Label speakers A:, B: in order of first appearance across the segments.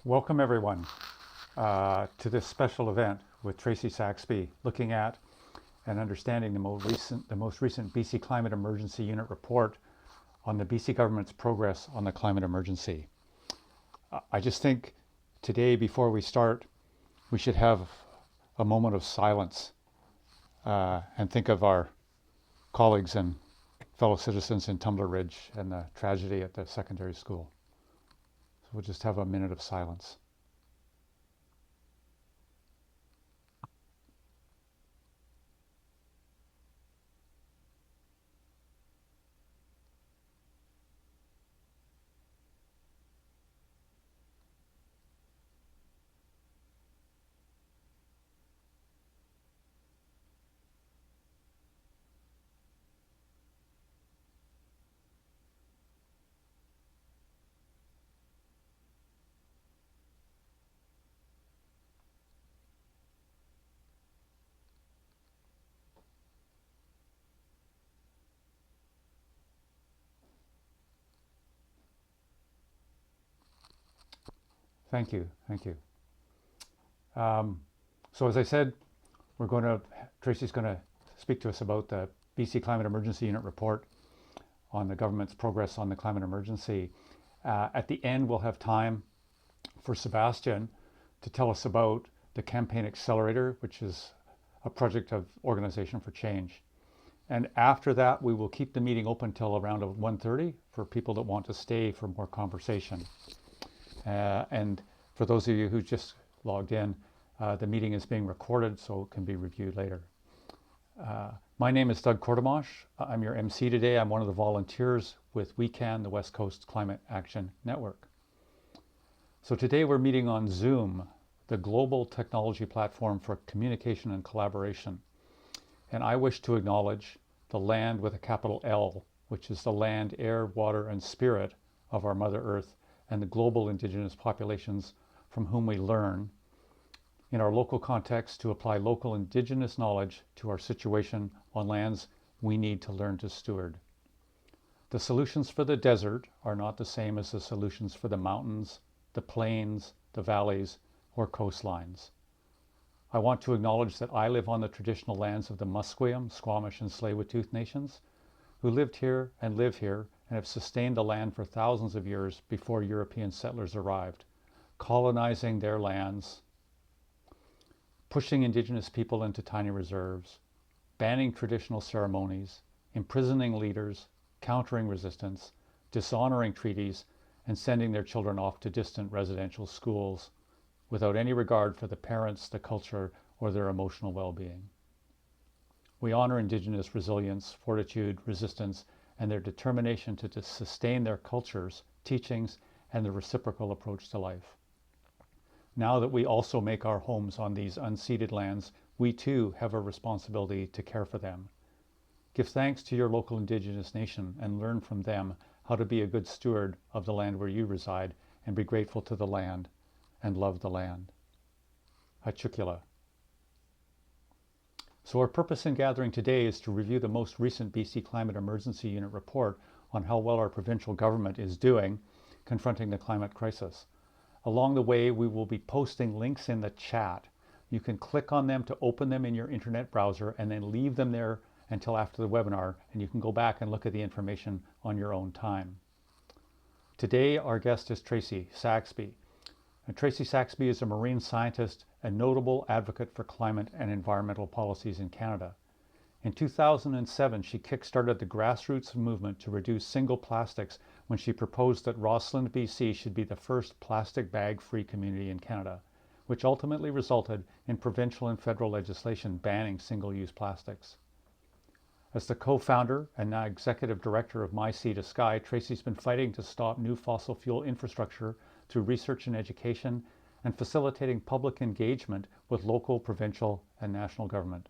A: Welcome everyone to this special event with Tracey Saxby, looking at and understanding the most recent BC Climate Emergency Unit report on the BC government's progress on the climate emergency. I just think today, before we start, we should have a moment of silence and think of our colleagues and fellow citizens in Tumbler Ridge and the tragedy at the secondary school. So we'll just have a minute of silence. Thank you. Thank you. So as I said, Tracey's going to speak to us about the BC Climate Emergency Unit report on the government's progress on the climate emergency. At the end, we'll have time for Sebastian to tell us about the Campaign Accelerator, which is a project of Organization for Change. And after that, we will keep the meeting open till around 1:30 for people that want to stay for more conversation. And for those of you who just logged in, the meeting is being recorded, so it can be reviewed later. My name is Doug Kordemosh. I'm your MC today. I'm one of the volunteers with WeCan, the West Coast Climate Action Network. So today we're meeting on Zoom, the global technology platform for communication and collaboration. And I wish to acknowledge the land with a capital L, which is the land, air, water, and spirit of our Mother Earth, and the global Indigenous populations from whom we learn in our local context to apply local Indigenous knowledge to our situation on lands we need to learn to steward. The solutions for the desert are not the same as the solutions for the mountains, the plains, the valleys, or coastlines. I want to acknowledge that I live on the traditional lands of the Musqueam, Squamish, and Tsleil-Waututh nations, who lived here and live here and have sustained the land for thousands of years before European settlers arrived, colonizing their lands, pushing Indigenous people into tiny reserves, banning traditional ceremonies, imprisoning leaders, countering resistance, dishonoring treaties, and sending their children off to distant residential schools without any regard for the parents, the culture, or their emotional well-being. We honor Indigenous resilience, fortitude, resistance, and their determination to sustain their cultures, teachings, and the reciprocal approach to life. Now that we also make our homes on these unceded lands, we too have a responsibility to care for them. Give thanks to your local Indigenous nation and learn from them how to be a good steward of the land where you reside, and be grateful to the land and love the land. Achukila. So our purpose in gathering today is to review the most recent BC Climate Emergency Unit report on how well our provincial government is doing confronting the climate crisis. Along the way, we will be posting links in the chat. You can click on them to open them in your internet browser and then leave them there until after the webinar, and you can go back and look at the information on your own time. Today, our guest is Tracey Saxby. And Tracey Saxby is a marine scientist and notable advocate for climate and environmental policies in Canada. In 2007, she kick-started the grassroots movement to reduce single plastics when she proposed that Rossland, BC should be the first plastic bag-free community in Canada, which ultimately resulted in provincial and federal legislation banning single-use plastics. As the co-founder and now executive director of My Sea to Sky, Tracey's been fighting to stop new fossil fuel infrastructure through research and education, and facilitating public engagement with local, provincial, and national government.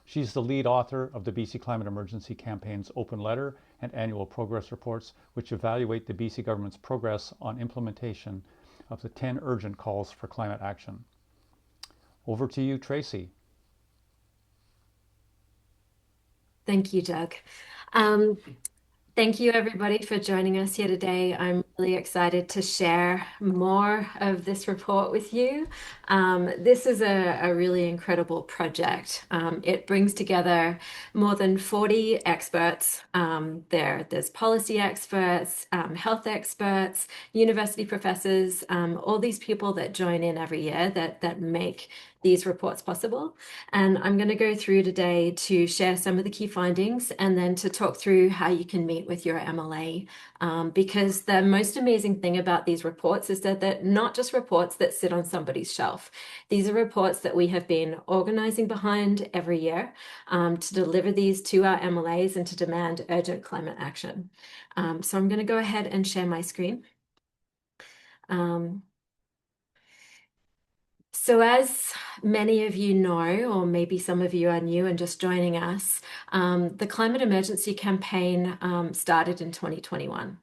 A: She's the lead author of the BC Climate Emergency Campaign's open letter and annual progress reports, which evaluate the BC government's progress on implementation of the 10 urgent calls for climate action. Over to you, Tracey.
B: Thank you, Doug. Um, Thank you, everybody, for joining us here today. I'm really excited to share more of this report with you. This is a really incredible project. It brings together more than 40 experts. There's policy experts, health experts, university professors, all these people that join in every year that make these reports possible. And I'm going to go through today to share some of the key findings and then to talk through how you can meet with your MLA. Because the most amazing thing about these reports is that they're not just reports that sit on somebody's shelf. These are reports that we have been organizing behind every year to deliver these to our MLAs and to demand urgent climate action. So I'm going to go ahead and share my screen. Um, So, as many of you know, or maybe some of you are new and just joining us, the climate emergency campaign started in 2021.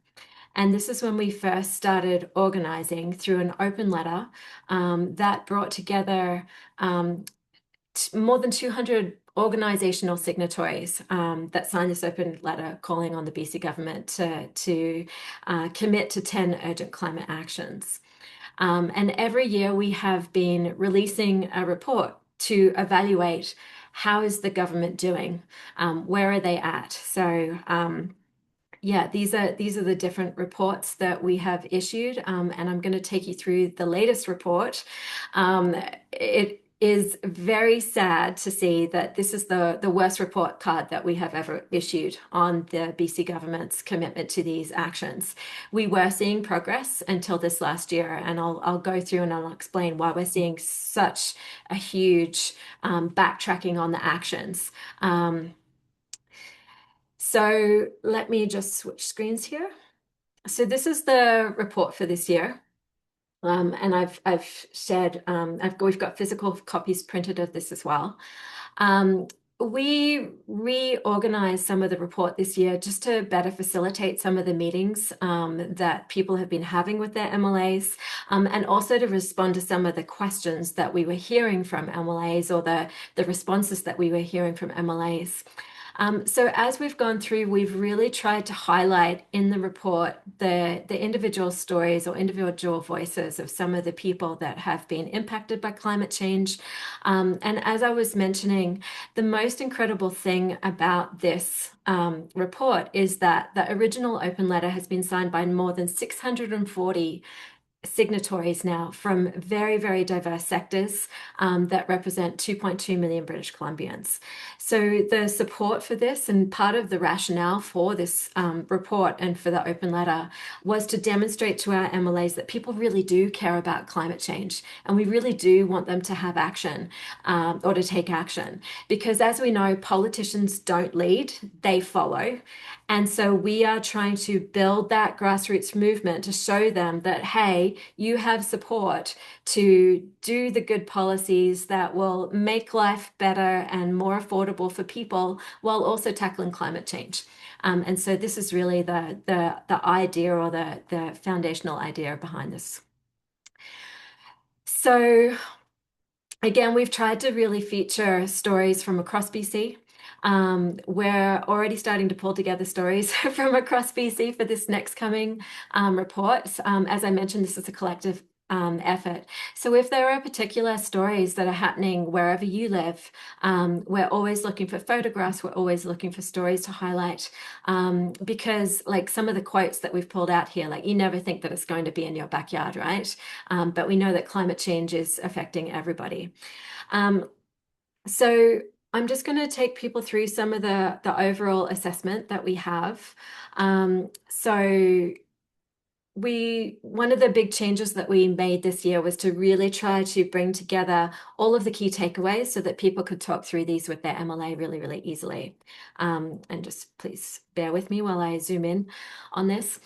B: And this is when we first started organizing through an open letter that brought together more than 200 organizational signatories that signed this open letter calling on the BC government to commit to 10 urgent climate actions. And every year we have been releasing a report to evaluate how is the government doing, where are they at. So yeah, these are the different reports that we have issued, and I'm going to take you through the latest report. It is very sad to see that this is the worst report card that we have ever issued on the BC government's commitment to these actions. We were seeing progress until this last year, and I'll go through and I'll explain why we're seeing such a huge backtracking on the actions. So let me just switch screens here. So this is the report for this year. And I've shared we've got physical copies printed of this as well. Um, we reorganized some of the report this year just to better facilitate some of the meetings that people have been having with their MLAs, and also to respond to some of the questions that we were hearing from MLAs or the responses that we were hearing from MLAs. So as we've gone through, we've really tried to highlight in the report the individual stories or individual voices of some of the people that have been impacted by climate change. And as I was mentioning, the most incredible thing about this report is that the original open letter has been signed by more than 640 signatories now from very, very diverse sectors that represent 2.2 million British Columbians. So the support for this and part of the rationale for this report and for the open letter was to demonstrate to our MLAs that people really do care about climate change and we really do want them to have action or to take action. Because as we know, politicians don't lead, they follow. And so we are trying to build that grassroots movement to show them that, hey, you have support to do the good policies that will make life better and more affordable for people while also tackling climate change. And so this is really the idea or the foundational idea behind this. So again, we've tried to really feature stories from across BC. We're already starting to pull together stories from across BC for this next coming report. As I mentioned, this is a collective effort. So if there are particular stories that are happening wherever you live, we're always looking for photographs, we're always looking for stories to highlight. Because like some of the quotes that we've pulled out here, like you never think that it's going to be in your backyard, right? But we know that climate change is affecting everybody. Um, so I'm just going to take people through some of the overall assessment that we have. So one of the big changes that we made this year was to really try to bring together all of the key takeaways so that people could talk through these with their MLA really, really easily. And just please bear with me while I zoom in on this.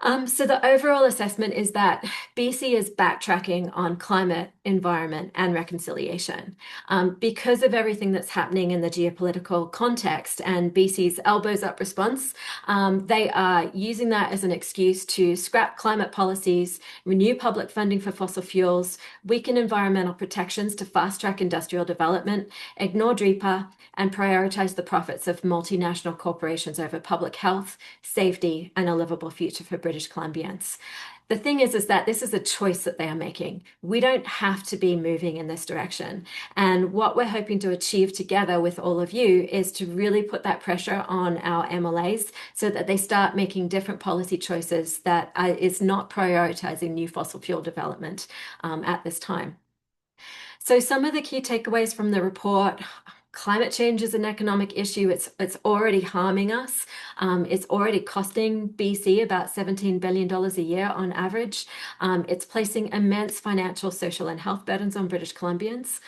B: So the overall assessment is that BC is backtracking on climate environment, and reconciliation. Because of everything that's happening in the geopolitical context and BC's elbows up response, they are using that as an excuse to scrap climate policies, renew public funding for fossil fuels, weaken environmental protections to fast-track industrial development, ignore DREPA, and prioritize the profits of multinational corporations over public health, safety, and a livable future for British Columbians. The thing is that this is a choice that they are making. We don't have to be moving in this direction. And what we're hoping to achieve together with all of you is to really put that pressure on our MLAs so that they start making different policy choices that is not prioritizing new fossil fuel development at this time. So some of the key takeaways from the report: climate change is an economic issue. It's already harming us. It's already costing BC about $17 billion a year on average. It's placing immense financial, social, and health burdens on British Columbians.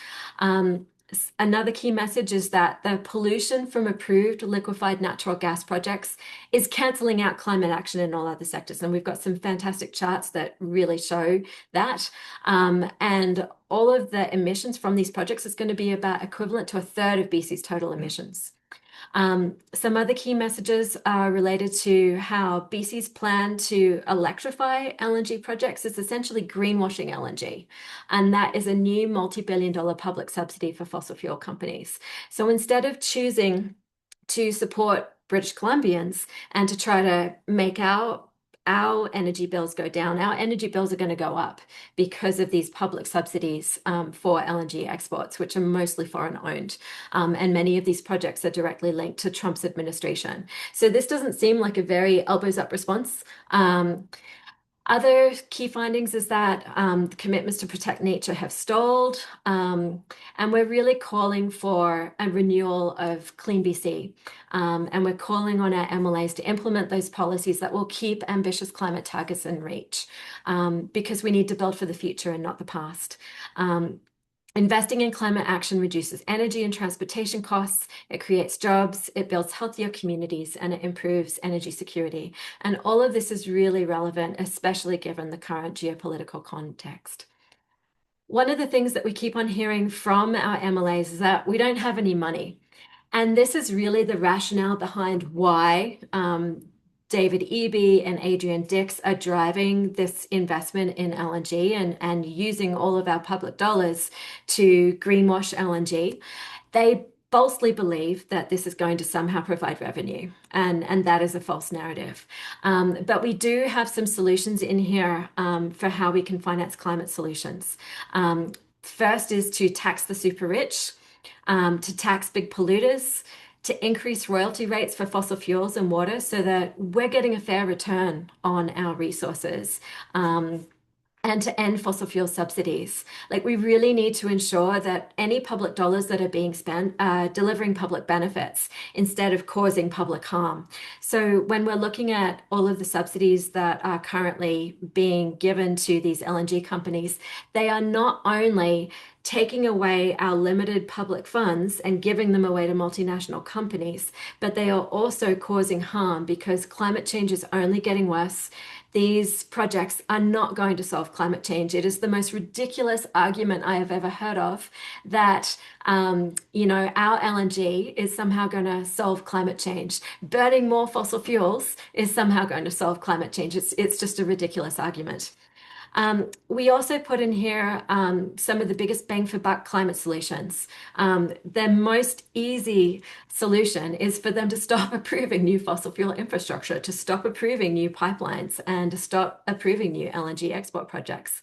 B: Another key message is that the pollution from approved liquefied natural gas projects is cancelling out climate action in all other sectors. And we've got some fantastic charts that really show that. And all of the emissions from these projects is going to be about equivalent to a third of BC's total emissions. Some other key messages are related to how BC's plan to electrify LNG projects is essentially greenwashing LNG. And that is a new multi-billion-dollar public subsidy for fossil fuel companies. So instead of choosing to support British Columbians and to try to make our energy bills go down, our energy bills are going to go up because of these public subsidies for LNG exports, which are mostly foreign owned. And many of these projects are directly linked to Trump's administration. So this doesn't seem like a very elbows up response. Other key findings is that the commitments to protect nature have stalled, and we're really calling for a renewal of Clean BC. And we're calling on our MLAs to implement those policies that will keep ambitious climate targets in reach, because we need to build for the future and not the past. Investing in climate action reduces energy and transportation costs, it creates jobs, it builds healthier communities, and it improves energy security. And all of this is really relevant, especially given the current geopolitical context. One of the things that we keep on hearing from our MLAs is that we don't have any money. And this is really the rationale behind why David Eby and Adrian Dix are driving this investment in LNG and using all of our public dollars to greenwash LNG. They falsely believe that this is going to somehow provide revenue, and that is a false narrative. But we do have some solutions in here for how we can finance climate solutions. First is to tax the super rich, to tax big polluters, to increase royalty rates for fossil fuels and water so that we're getting a fair return on our resources. And to end fossil fuel subsidies. Like, we really need to ensure that any public dollars that are being spent are delivering public benefits instead of causing public harm. So when we're looking at all of the subsidies that are currently being given to these LNG companies, they are not only taking away our limited public funds and giving them away to multinational companies, but they are also causing harm because climate change is only getting worse. These projects are not going to solve climate change. It is the most ridiculous argument I have ever heard of that, our LNG is somehow going to solve climate change. Burning more fossil fuels is somehow going to solve climate change. It's just a ridiculous argument. We also put in here some of the biggest bang for buck climate solutions. The most easy solution is for them to stop approving new fossil fuel infrastructure, to stop approving new pipelines, and to stop approving new LNG export projects.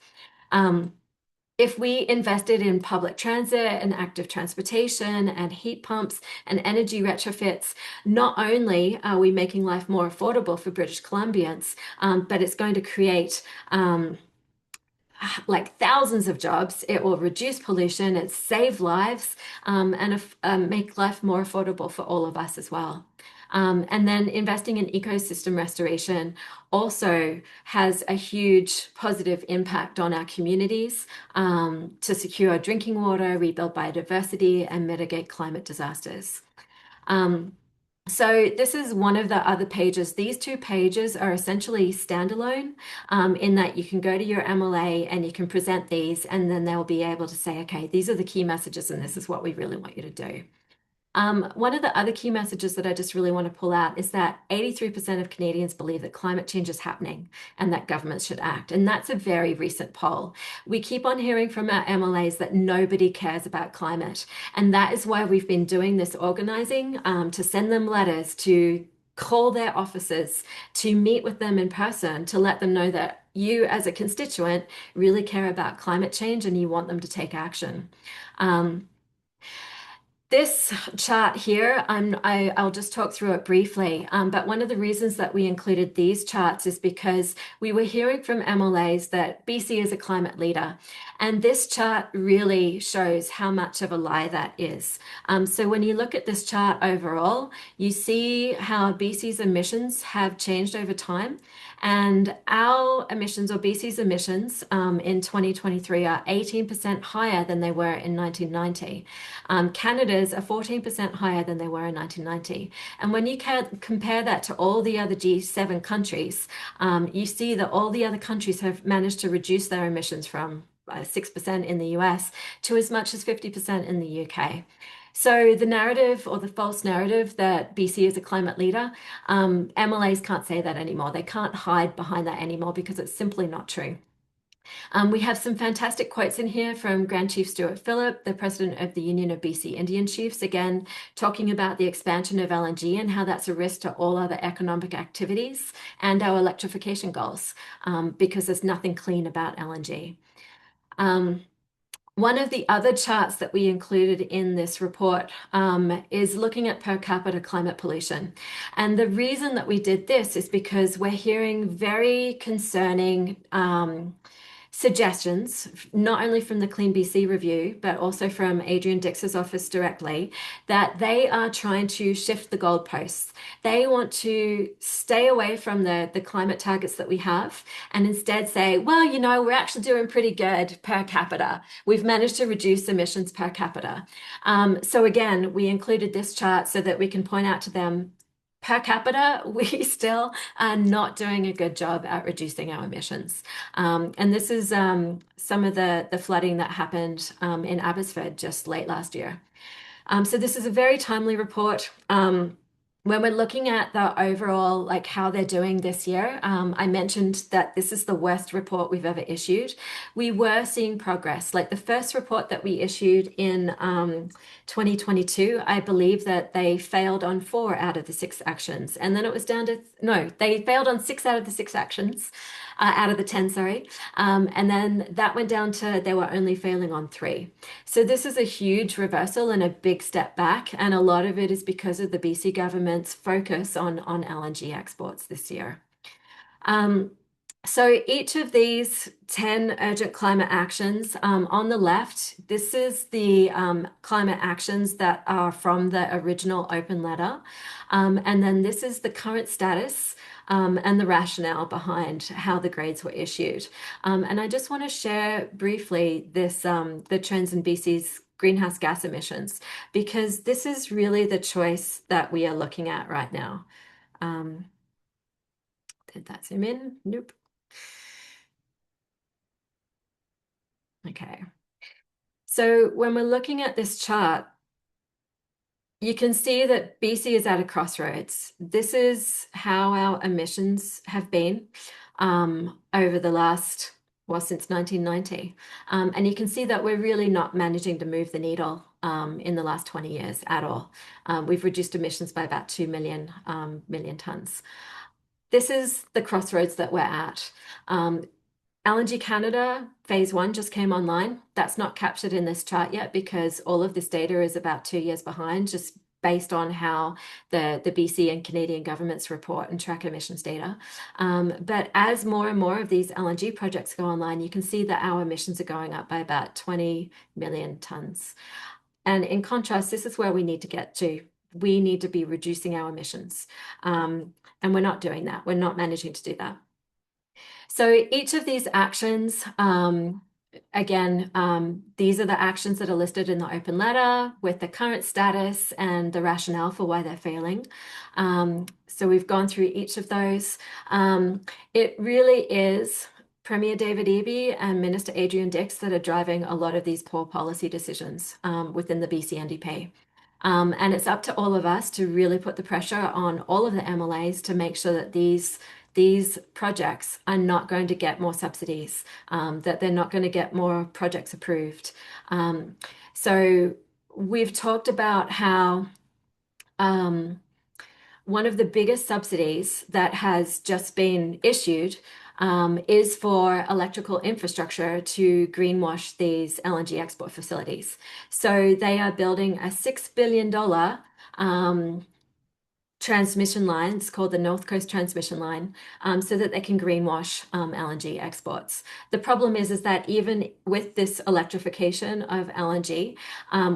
B: If we invested in public transit and active transportation and heat pumps and energy retrofits, not only are we making life more affordable for British Columbians, but it's going to create like thousands of jobs. It will reduce pollution, it save lives, and make life more affordable for all of us as well. And then investing in ecosystem restoration also has a huge positive impact on our communities to secure drinking water, rebuild biodiversity, and mitigate climate disasters. So this is one of the other pages. These two pages are essentially standalone, in that you can go to your MLA and you can present these, and then they'll be able to say, okay, these are the key messages, and this is what we really want you to do. One of the other key messages that I just really want to pull out is that 83% of Canadians believe that climate change is happening and that governments should act. And that's a very recent poll. We keep on hearing from our MLAs that nobody cares about climate. And that is why we've been doing this organizing, to send them letters, to call their offices, to meet with them in person, to let them know that you, as a constituent, really care about climate change and you want them to take action. Um, this chart here, I'll just talk through it briefly. But one of the reasons that we included these charts is because we were hearing from MLAs that BC is a climate leader. And this chart really shows how much of a lie that is. So when you look at this chart overall, you see how BC's emissions have changed over time. And our emissions, or BC's emissions, in 2023 are 18% higher than they were in 1990. Canada's are 14% higher than they were in 1990. And when you compare that to all the other G7 countries, you see that all the other countries have managed to reduce their emissions from 6% in the US to as much as 50% in the UK. So the narrative, or the false narrative, that BC is a climate leader, MLAs can't say that anymore. They can't hide behind that anymore because it's simply not true. We have some fantastic quotes in here from Grand Chief Stuart Phillip, the president of the Union of BC Indian Chiefs, again, talking about the expansion of LNG and how that's a risk to all other economic activities and our electrification goals, because there's nothing clean about LNG. One of the other charts that we included in this report, is looking at per capita climate pollution. And the reason that we did this is because we're hearing very concerning suggestions, not only from the Clean BC review, but also from Adrian Dix's office directly, that they are trying to shift the goalposts. They want to stay away from the climate targets that we have and instead say, well, you know, we're actually doing pretty good per capita. We've managed to reduce emissions per capita. So again, we included this chart so that we can point out to them, per capita, we still are not doing a good job at reducing our emissions. And this is some of the flooding that happened in Abbotsford just late last year. So this is a very timely report. When we're looking at the overall, like how they're doing this year, I mentioned that this is the worst report we've ever issued. We were seeing progress. Like the first report that we issued in 2022, I believe that they failed on 4 out of the 6 actions. And then it was down to, no, they failed on 6 out of the 6 actions, out of the 10, sorry. And then that went down to they were only failing on 3. So this is a huge reversal and a big step back. And a lot of it is because of the BC government's focus on LNG exports this year. So each of these 10 urgent climate actions, on the left, this is the climate actions that are from the original open letter. And then this is the current status, and the rationale behind how the grades were issued. And I just want to share briefly this, the trends in BC's greenhouse gas emissions, because this is really the choice that we are looking at right now. Did that zoom in? Nope. Okay. So when we're looking at this chart, you can see that BC is at a crossroads. This is how our emissions have been over the last, well, since 1990. And you can see that we're really not managing to move the needle in the last 20 years at all. We've reduced emissions by about 2 million tons. This is the crossroads that we're at. LNG Canada phase 1 just came online. That's not captured in this chart yet because all of this data is about 2 years behind, just based on how the BC and Canadian governments report and track emissions data. But as more and more of these LNG projects go online, you can see that our emissions are going up by about 20 million tons. And in contrast, this is where we need to get to. We need to be reducing our emissions. And we're not doing that. We're not managing to do that. So each of these actions again, these are the actions that are listed in the open letter with the current status and the rationale for why they're failing. So we've gone through each of those. It really is Premier David Eby and Minister Adrian Dix that are driving a lot of these poor policy decisions within the BC NDP. And it's up to all of us to really put the pressure on all of the MLAs to make sure that these projects are not going to get more subsidies, that they're not going to get more projects approved. So we've talked about how one of the biggest subsidies that has just been issued is for electrical infrastructure to greenwash these LNG export facilities. So they are building a $6 billion transmission line. It's called the North Coast Transmission Line, so that they can greenwash LNG exports. The problem is that even with this electrification of LNG,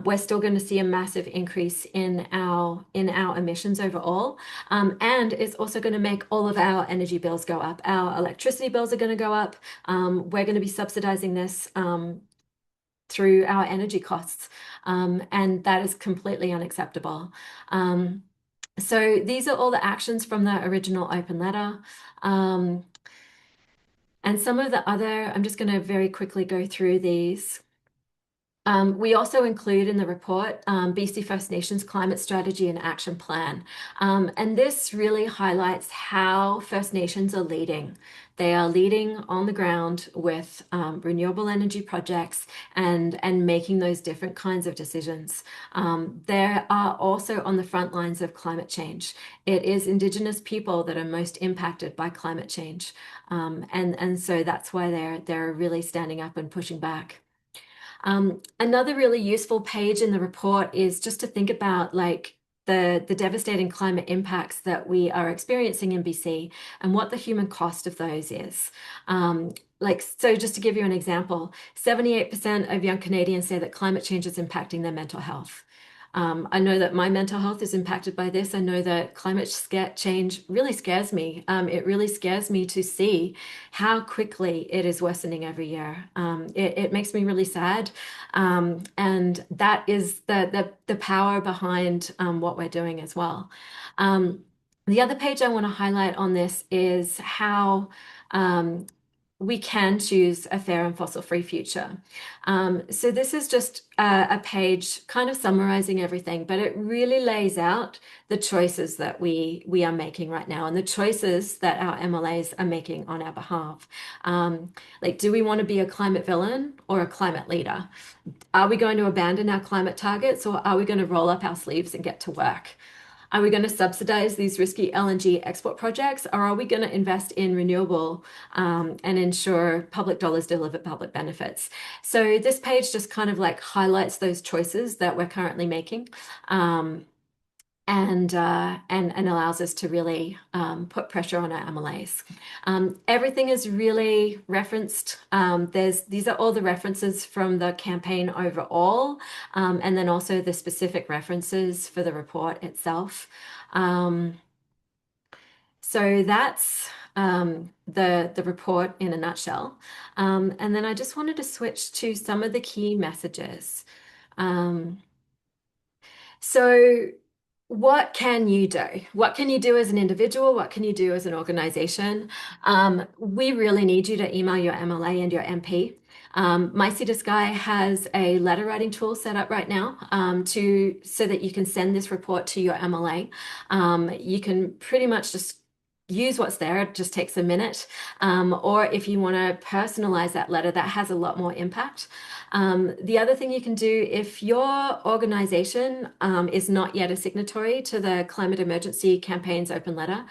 B: we're still going to see a massive increase in our emissions overall, and it's also going to make all of our energy bills go up. Our electricity bills are going to go up. We're going to be subsidizing this through our energy costs, and that is completely unacceptable. So these are all the actions from the original open letter. And some of the other, I'm just going to very quickly go through these. We also include in the report BC First Nations Climate Strategy and Action Plan. And this really highlights how First Nations are leading. They are leading on the ground with renewable energy projects and making those different kinds of decisions. They are also on the front lines of climate change. It is Indigenous people that are most impacted by climate change. And so that's why they're really standing up and pushing back. Another really useful page in the report is just to think about like the devastating climate impacts that we are experiencing in BC and what the human cost of those is. So just to give you an example, 78% of young Canadians say that climate change is impacting their mental health. I know that my mental health is impacted by this. I know that climate change really scares me. It really scares me to see how quickly it is worsening every year. It makes me really sad. And that is the power behind what we're doing as well. The other page I want to highlight on this is how we can choose a fair and fossil-free future. So this is just a page kind of summarizing everything, but it really lays out the choices that we are making right now and the choices that our MLAs are making on our behalf. Like, do we want to be a climate villain or a climate leader? Are we going to abandon our climate targets or are we going to roll up our sleeves and get to work? Are we going to subsidize these risky LNG export projects, or are we going to invest in renewable and ensure public dollars deliver public benefits? So this page just kind of like highlights those choices that we're currently making, and allows us to really put pressure on our MLAs. Everything is really referenced. These are all the references from the campaign overall, and then also the specific references for the report itself. So that's the report in a nutshell. And then I just wanted to switch to some of the key messages. So what can you do? What can you do as an individual? What can you do as an organization? We really need you to email your MLA and your MP. My Sea to Sky has a letter writing tool set up right now so that you can send this report to your MLA. You can pretty much just use what's there. It just takes a minute. Or if you want to personalize that letter, that has a lot more impact. The other thing you can do, if your organization is not yet a signatory to the Climate Emergency Campaign's open letter,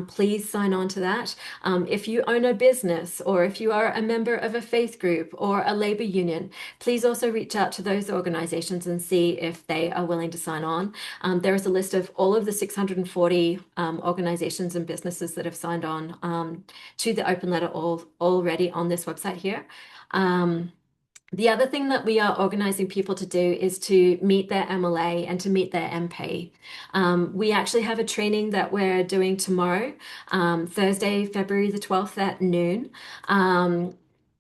B: please sign on to that. If you own a business or if you are a member of a faith group or a labor union, please also reach out to those organizations and see if they are willing to sign on. There is a list of all of the 640 organizations and businesses that have signed on to the open letter already on this website here. The other thing that we are organizing people to do is to meet their MLA and to meet their MP. We actually have a training that we're doing tomorrow, Thursday, February the 12th at noon.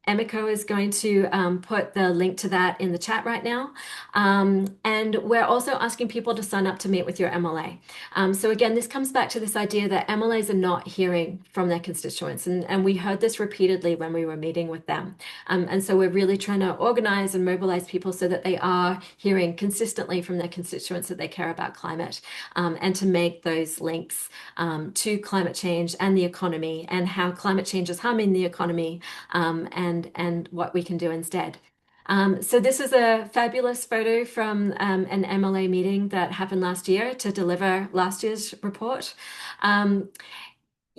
B: Emiko is going to put the link to that in the chat right now. And we're also asking people to sign up to meet with your MLA. So again, this comes back to this idea that MLAs are not hearing from their constituents. And we heard this repeatedly when we were meeting with them. And so we're really trying to organize and mobilize people so that they are hearing consistently from their constituents that they care about climate, and to make those links to climate change and the economy and how climate change is harming the economy, and what we can do instead. So this is a fabulous photo from an MLA meeting that happened last year to deliver last year's report.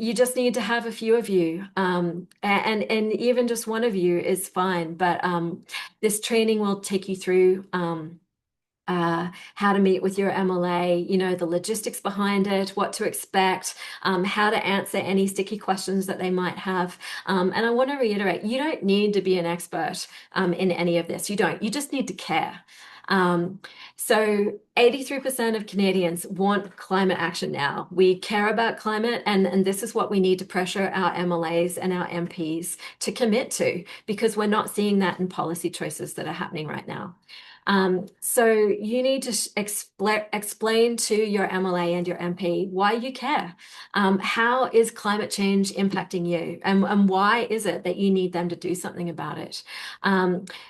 B: You just need to have a few of you, and even just one of you is fine. But this training will take you through how to meet with your MLA, the logistics behind it, what to expect, how to answer any sticky questions that they might have. And I want to reiterate, you don't need to be an expert in any of this. You don't. You just need to care. So 83% of Canadians want climate action now. We care about climate, and this is what we need to pressure our MLAs and our MPs to commit to, because we're not seeing that in policy choices that are happening right now. So you need to explain to your MLA and your MP why you care. How is climate change impacting you? And why is it that you need them to do something about it?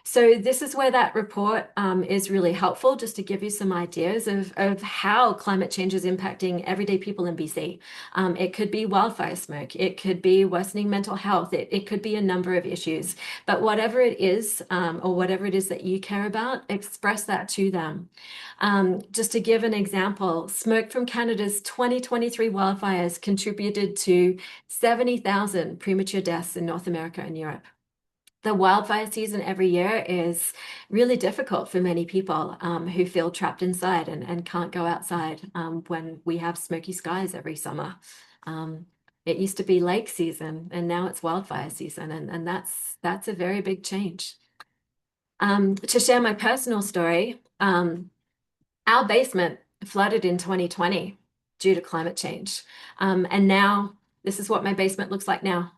B: So this is where that report is really helpful, just to give you some ideas of how climate change is impacting everyday people in BC. It could be wildfire smoke. It could be worsening mental health. It could be a number of issues. But whatever it is, or whatever it is that you care about, express that to them. Just to give an example, smoke from Canada's 2023 wildfires contributed to 70,000 premature deaths in North America and Europe. The wildfire season every year is really difficult for many people who feel trapped inside and can't go outside when we have smoky skies every summer. It used to be lake season, and now it's wildfire season, and that's a very big change. To share my personal story, our basement flooded in 2020 due to climate change. And now this is what my basement looks like now.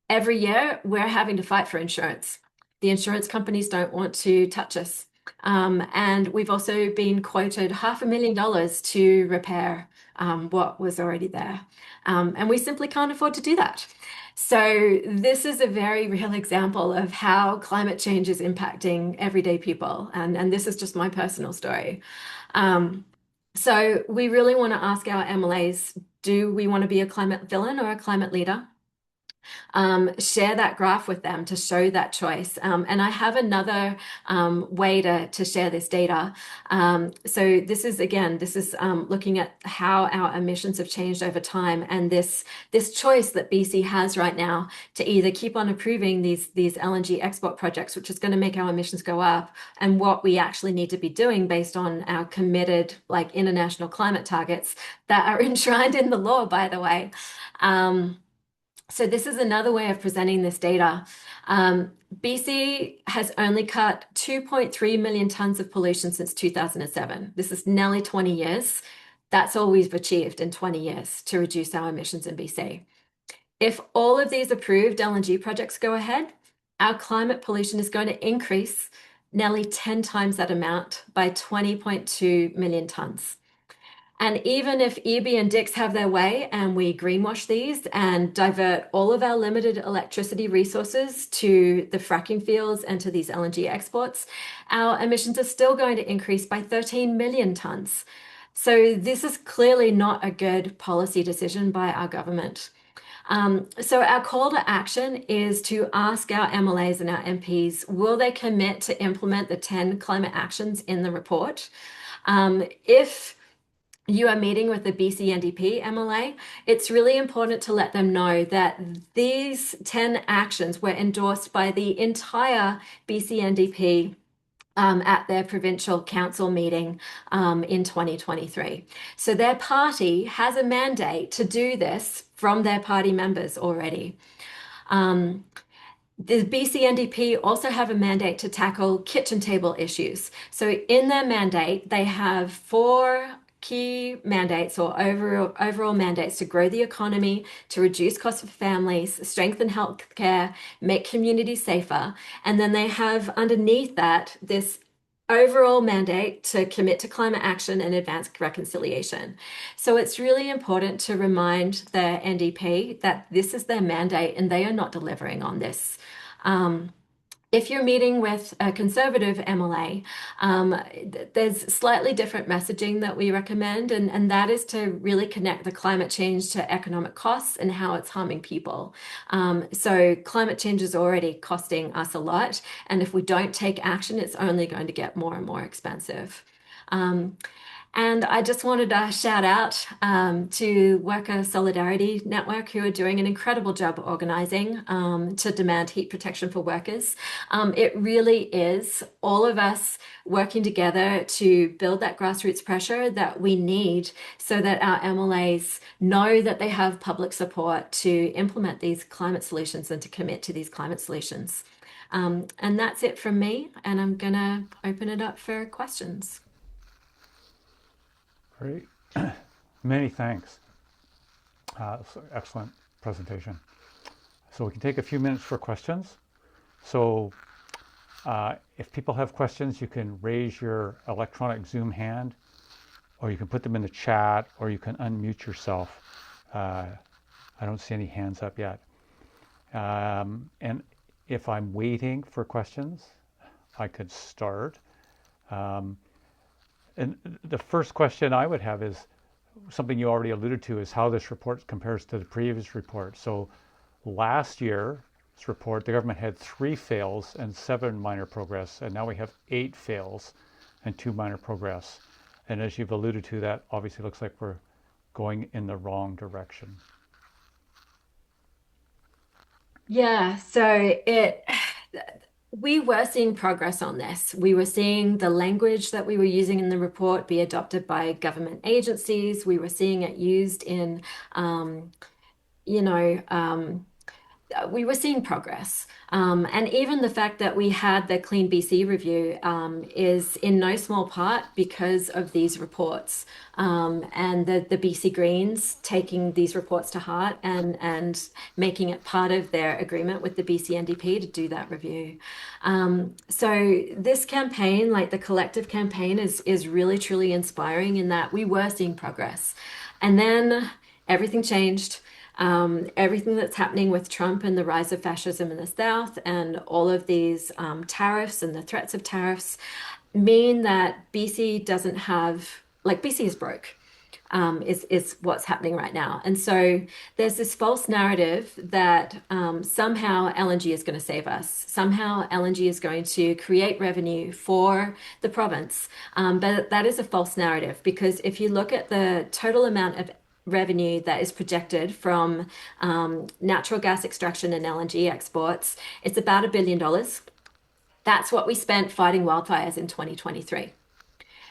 B: Every year, we're having to fight for insurance. The insurance companies don't want to touch us. And we've also been quoted $500,000 to repair what was already there. And we simply can't afford to do that. So this is a very real example of how climate change is impacting everyday people. And this is just my personal story. So we really want to ask our MLAs, do we want to be a climate villain or a climate leader? Share that graph with them to show that choice. And I have another way to share this data. So this is looking at how our emissions have changed over time, and this choice that BC has right now to either keep on approving these LNG export projects, which is going to make our emissions go up, and what we actually need to be doing based on our committed international climate targets that are enshrined in the law, by the way. So this is another way of presenting this data. BC has only cut 2.3 million tons of pollution since 2007. This is nearly 20 years. That's all we've achieved in 20 years to reduce our emissions in BC. If all of these approved LNG projects go ahead, our climate pollution is going to increase nearly 10 times that amount by 20.2 million tons. And even if EB and Dix have their way and we greenwash these and divert all of our limited electricity resources to the fracking fields and to these LNG exports, our emissions are still going to increase by 13 million tons. So this is clearly not a good policy decision by our government. So our call to action is to ask our MLAs and our MPs, will they commit to implement the 10 climate actions in the report? If you are meeting with the BC NDP MLA, it's really important to let them know that these 10 actions were endorsed by the entire BC NDP at their provincial council meeting in 2023. So their party has a mandate to do this from their party members already. The BC NDP also have a mandate to tackle kitchen table issues. So in their mandate, they have 4 key mandates or overall mandates to grow the economy, to reduce costs for families, strengthen healthcare, make communities safer. And then they have underneath that this overall mandate to commit to climate action and advance reconciliation. So it's really important to remind the NDP that this is their mandate and they are not delivering on this. If you're meeting with a Conservative MLA, there's slightly different messaging that we recommend, and that is to really connect the climate change to economic costs and how it's harming people. So climate change is already costing us a lot, and if we don't take action, it's only going to get more and more expensive. Um, and I just wanted to shout out to Worker Solidarity Network, who are doing an incredible job organizing to demand heat protection for workers. It really is all of us working together to build that grassroots pressure that we need so that our MLAs know that they have public support to implement these climate solutions and to commit to these climate solutions. And that's it from me, and I'm going to open it up for questions.
A: Great. Many thanks. Excellent presentation. So we can take a few minutes for questions. So if people have questions, you can raise your electronic Zoom hand, or you can put them in the chat, or you can unmute yourself. I don't see any hands up yet. And if I'm waiting for questions, I could start. And the first question I would have is something you already alluded to, is how this report compares to the previous report. So last year's report, the government had 3 fails and 7 minor progress, and now we have 8 fails and 2 minor progress. And as you've alluded to, that obviously looks like we're going in the wrong direction.
B: Yeah, so we were seeing progress on this. We were seeing the language that we were using in the report be adopted by government agencies. We were seeing it used in, you know, we were seeing progress. And even the fact that we had the Clean BC review is in no small part because of these reports and the BC Greens taking these reports to heart and making it part of their agreement with the BC NDP to do that review. So this campaign, like the collective campaign, is really truly inspiring in that we were seeing progress. And then everything changed. Everything that's happening with Trump and the rise of fascism in the South and all of these tariffs and the threats of tariffs mean that BC doesn't have, like, BC is broke, is what's happening right now. And so there's this false narrative that somehow LNG is going to save us. Somehow LNG is going to create revenue for the province. But that is a false narrative, because if you look at the total amount of revenue that is projected from natural gas extraction and LNG exports, it's about $1 billion. That's what we spent fighting wildfires in 2023.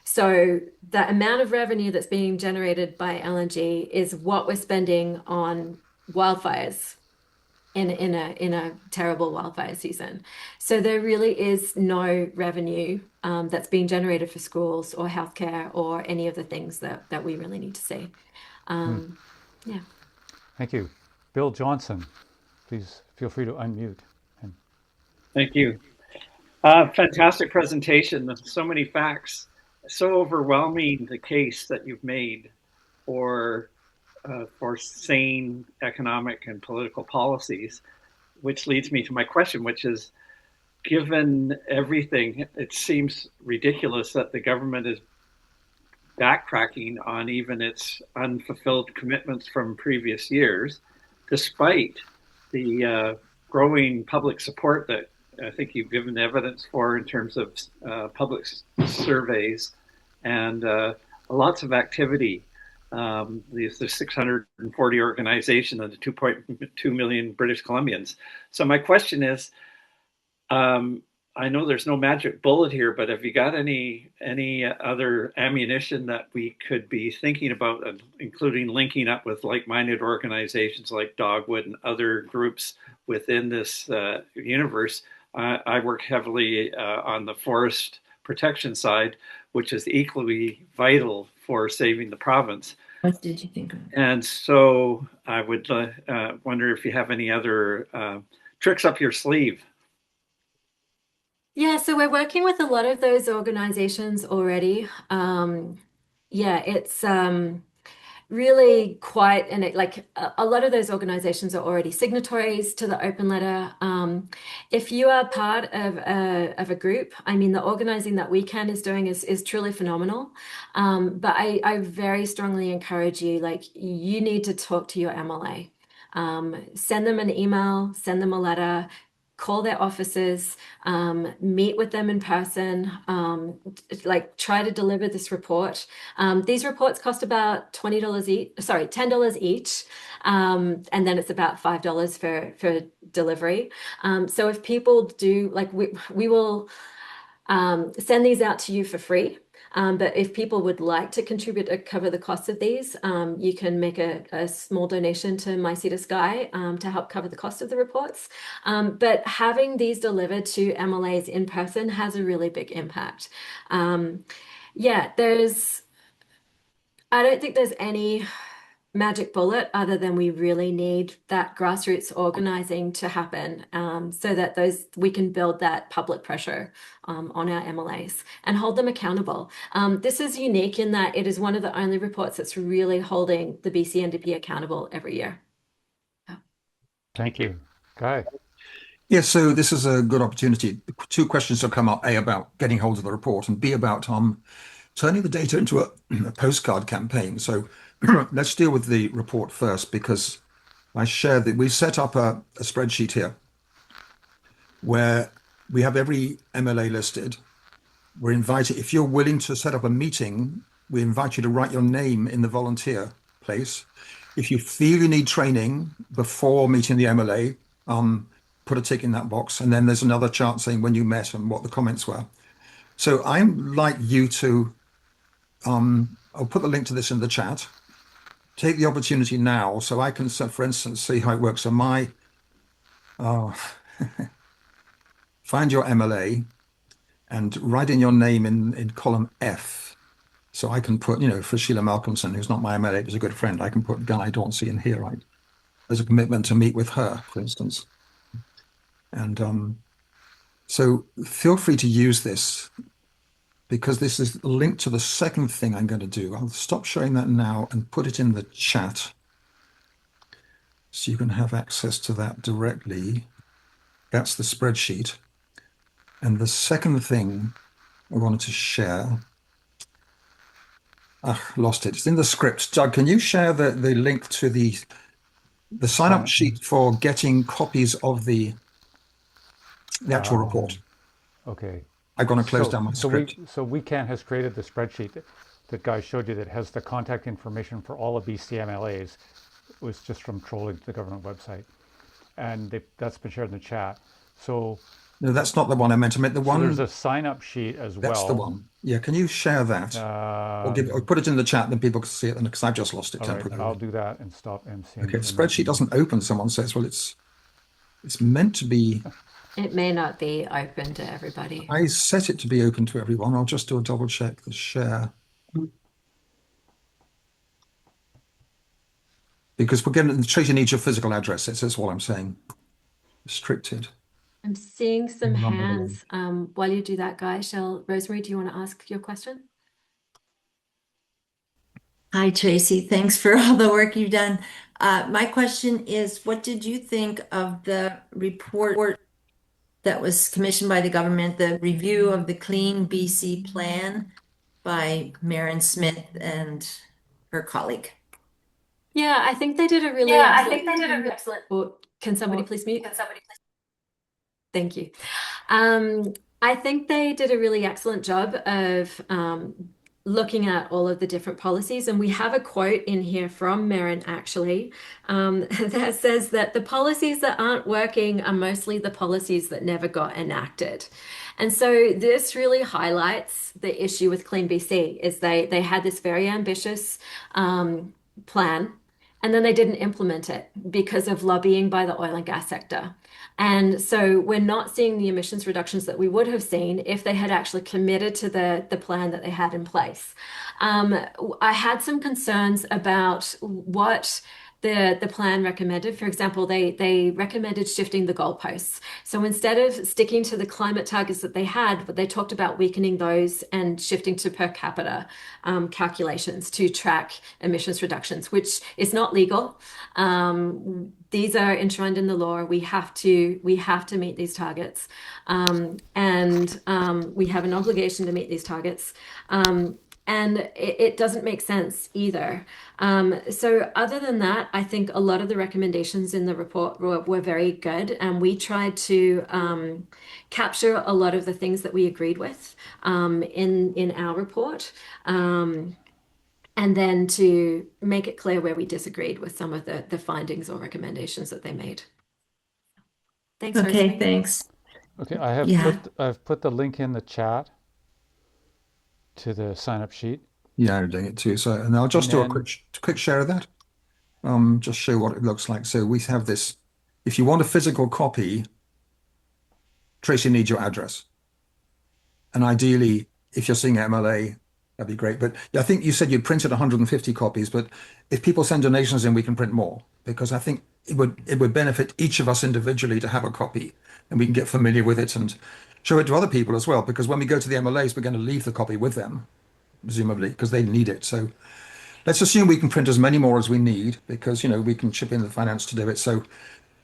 B: So the amount of revenue that's being generated by LNG is what we're spending on wildfires in a terrible wildfire season. So there really is no revenue that's being generated for schools or healthcare or any of the things that we really need to see. Yeah.
A: Thank you. Bill Johnson, please feel free to unmute.
C: Thank you. Fantastic presentation. So many facts. So overwhelming the case that you've made for sane economic and political policies, which leads me to my question, which is, given everything, it seems ridiculous that the government is backtracking on even its unfulfilled commitments from previous years, despite the growing public support that I think you've given evidence for in terms of public surveys and lots of activity. The 640 organization and the 2.2 million British Columbians. So my question is, I know there's no magic bullet here, but have you got any other ammunition that we could be thinking about, including linking up with like-minded organizations like Dogwood and other groups within this universe? I work heavily on the forest protection side which is equally vital for saving the province.
D: What did you think of?
C: And so I would wonder if you have any other tricks up your sleeve.
B: Yeah, so we're working with a lot of those organizations already. Yeah, it's really quite, and like a lot of those organizations are already signatories to the open letter. If you are part of a group, I mean, the organizing that WeCan is doing is truly phenomenal. But I very strongly encourage you, like, you need to talk to your MLA. Send them an email, send them a letter, call their offices, meet with them in person, like try to deliver this report. These reports cost about $20 each, sorry, $10 each. And then it's about $5 for delivery. So if people do, like, we will send these out to you for free. But if people would like to contribute to cover the costs of these, you can make a small donation to My Sea to Sky to help cover the cost of the reports. But having these delivered to MLAs in person has a really big impact. Yeah, I don't think there's any magic bullet other than we really need that grassroots organizing to happen, so that we can build that public pressure on our MLAs and hold them accountable. This is unique in that it is one of the only reports that's really holding the BC NDP accountable every year.
A: Thank you. Guy.
E: Yeah, so this is a good opportunity. Two questions have come up: A, about getting hold of the report, and B, about turning the data into a postcard campaign. So let's deal with the report first, because I share that we set up a spreadsheet here where we have every MLA listed. We're invited, if you're willing to set up a meeting, we invite you to write your name in the volunteer place. If you feel you need training before meeting the MLA, put a tick in that box. And then there's another chart saying when you met and what the comments were. So I'm like you to, I'll put the link to this in the chat. Take the opportunity now so I can, for instance, see how it works. So find your MLA and write in your name in column F. So I can put, for Sheila Malcolmson, who's not my MLA, who's a good friend, I can put Guy Dauncey in here, right? There's a commitment to meet with her, for instance. And so feel free to use this, because this is linked to the second thing I'm going to do. I'll stop showing that now and put it in the chat so you can have access to that directly. That's the spreadsheet. And the second thing I wanted to share, lost it. It's in the script. Doug, can you share the link to the sign-up sheet for getting copies of the actual report?
A: Okay.
E: I'm going to close down my script.
A: So WeCan has created the spreadsheet that Guy showed you that has the contact information for all of BC MLAs. It was just from trolling the government website. And that's been shared in the chat. So
E: no, that's not the one I meant. I meant the one.
A: There's a sign-up sheet as well.
E: That's the one. Yeah, can you share that? Or put it in the chat, then people can see it, because I've just lost it temporarily.
A: I'll do that and stop emceeing.
E: Okay, spreadsheet doesn't open, someone says. Well, it's meant to be.
B: It may not be open to everybody.
E: I set it to be open to everyone. I'll just do a double check the share. Because we're getting, Tracey needs your physical address. That's all I'm saying. Restricted.
B: I'm seeing some hands. While you do that, Guy, Rosemary, do you want to ask your question?
D: Hi, Tracey. Thanks for all the work you've done. My question is, what did you think of the report that was commissioned by the government, the review of the Clean BC plan by Maren Smith and her colleague?
B: Yeah, I think they did a really excellent. Oh, can somebody please mute? Thank you. I think they did a really excellent job of looking at all of the different policies. And we have a quote in here from Maren, actually, that says that the policies that aren't working are mostly the policies that never got enacted. And so this really highlights the issue with Clean BC is they had this very ambitious plan. and then they didn't implement it because of lobbying by the oil and gas sector. And so we're not seeing the emissions reductions that we would have seen if they had actually committed to the plan that they had in place. I had some concerns about what the plan recommended. For example, they recommended shifting the goalposts. So instead of sticking to the climate targets that they had, they talked about weakening those and shifting to per capita calculations to track emissions reductions, which is not legal. These are enshrined in the law. We have to meet these targets, and we have an obligation to meet these targets. And it doesn't make sense either. So other than that, I think a lot of the recommendations in the report were very good, and we tried to capture a lot of the things that we agreed with in our report, and then to make it clear where we disagreed with some of the findings or recommendations that they made. Thanks,
D: Okay,
B: Rosemary.
D: thanks.
A: Okay,
D: Yeah.
A: I've put the link in the chat to the sign up sheet.
E: Yeah, I'm doing it too. So, and I'll just
A: And
E: do a
A: then-
E: quick share of that. Just show what it looks like. So we have this. If you want a physical copy, Tracey needs your address. And ideally, if you're seeing MLA, that'd be great. But I think you said you'd printed 150 copies, but if people send donations in, we can print more, because I think it would benefit each of us individually to have a copy, and we can get familiar with it and show it to other people as well. Because when we go to the MLAs, we're going to leave the copy with them, presumably, because they need it. So let's assume we can print as many more as we need, because we can chip in the finance to do it. So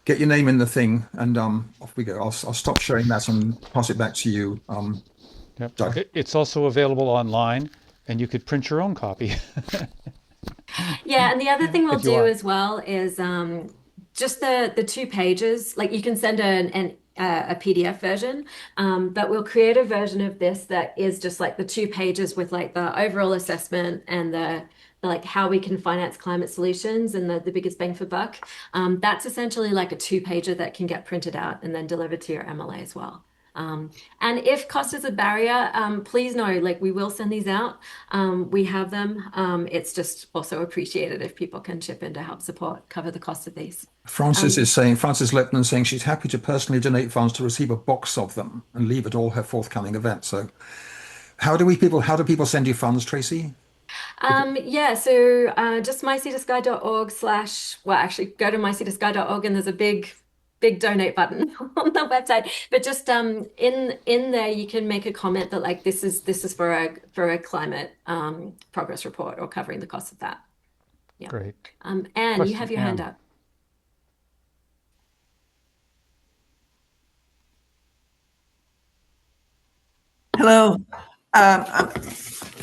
E: get your name in the thing, and off we go. I'll stop sharing that and pass it back to you.
A: Yep.
E: Doug.
A: It's also available online, and you could print your own copy.
B: Yeah, and the other thing we'll
A: If you
B: do
A: want.
B: as well is just the 2 pages. Like, you can send a PDF version, but we'll create a version of this that is just like the 2 pages with like the overall assessment and the like how we can finance climate solutions and the biggest bang for buck. That's essentially like a 2-pager that can get printed out and then delivered to your MLA as well. And if cost is a barrier, please know, like, we will send these out. We have them. It's just also appreciated if people can chip in to help cover the cost of these.
E: Frances Lepton is saying she's happy to personally donate funds to receive a box of them and leave at all her forthcoming events. So how do people send you funds, Tracey?
B: Yeah, so just myseatosky.org / well, actually go to myseatosky.org, and there's a big donate button on the website. But just in there you can make a comment that, like, this is for a climate progress report, or covering the cost of that. Yeah.
A: Great.
B: Anne,
A: Question,
B: you have your hand
A: Anne.
B: up.
F: Hello.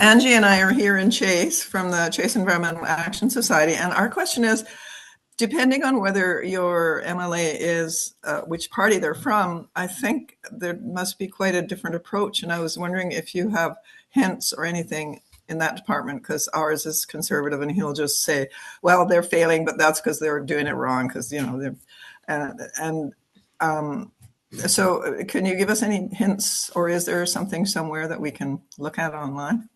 F: Angie and I are here in Chase from the Chase Environmental Action Society, and our question is, depending on whether your MLA is which party they're from, I think there must be quite a different approach, and I was wondering if you have hints or anything in that department, because ours is conservative, and he'll just say, well, they're failing, but that's because they're doing it wrong, because they're so can you give us any hints, or is there something somewhere that we can look at online?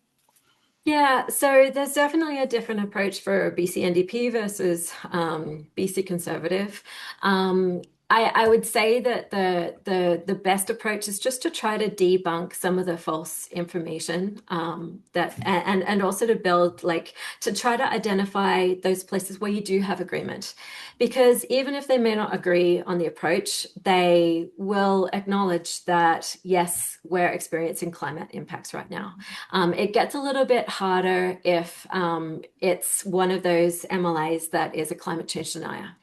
B: Yeah, so there's definitely a different approach for BC NDP versus BC Conservative. I would say that the best approach is just to try to debunk some of the false information, that and also to build, like, to try to identify those places where you do have agreement, because even if they may not agree on the approach, they will acknowledge that, yes, we're experiencing climate impacts right now. It gets a little bit harder if it's one of those MLAs that is a climate change denier.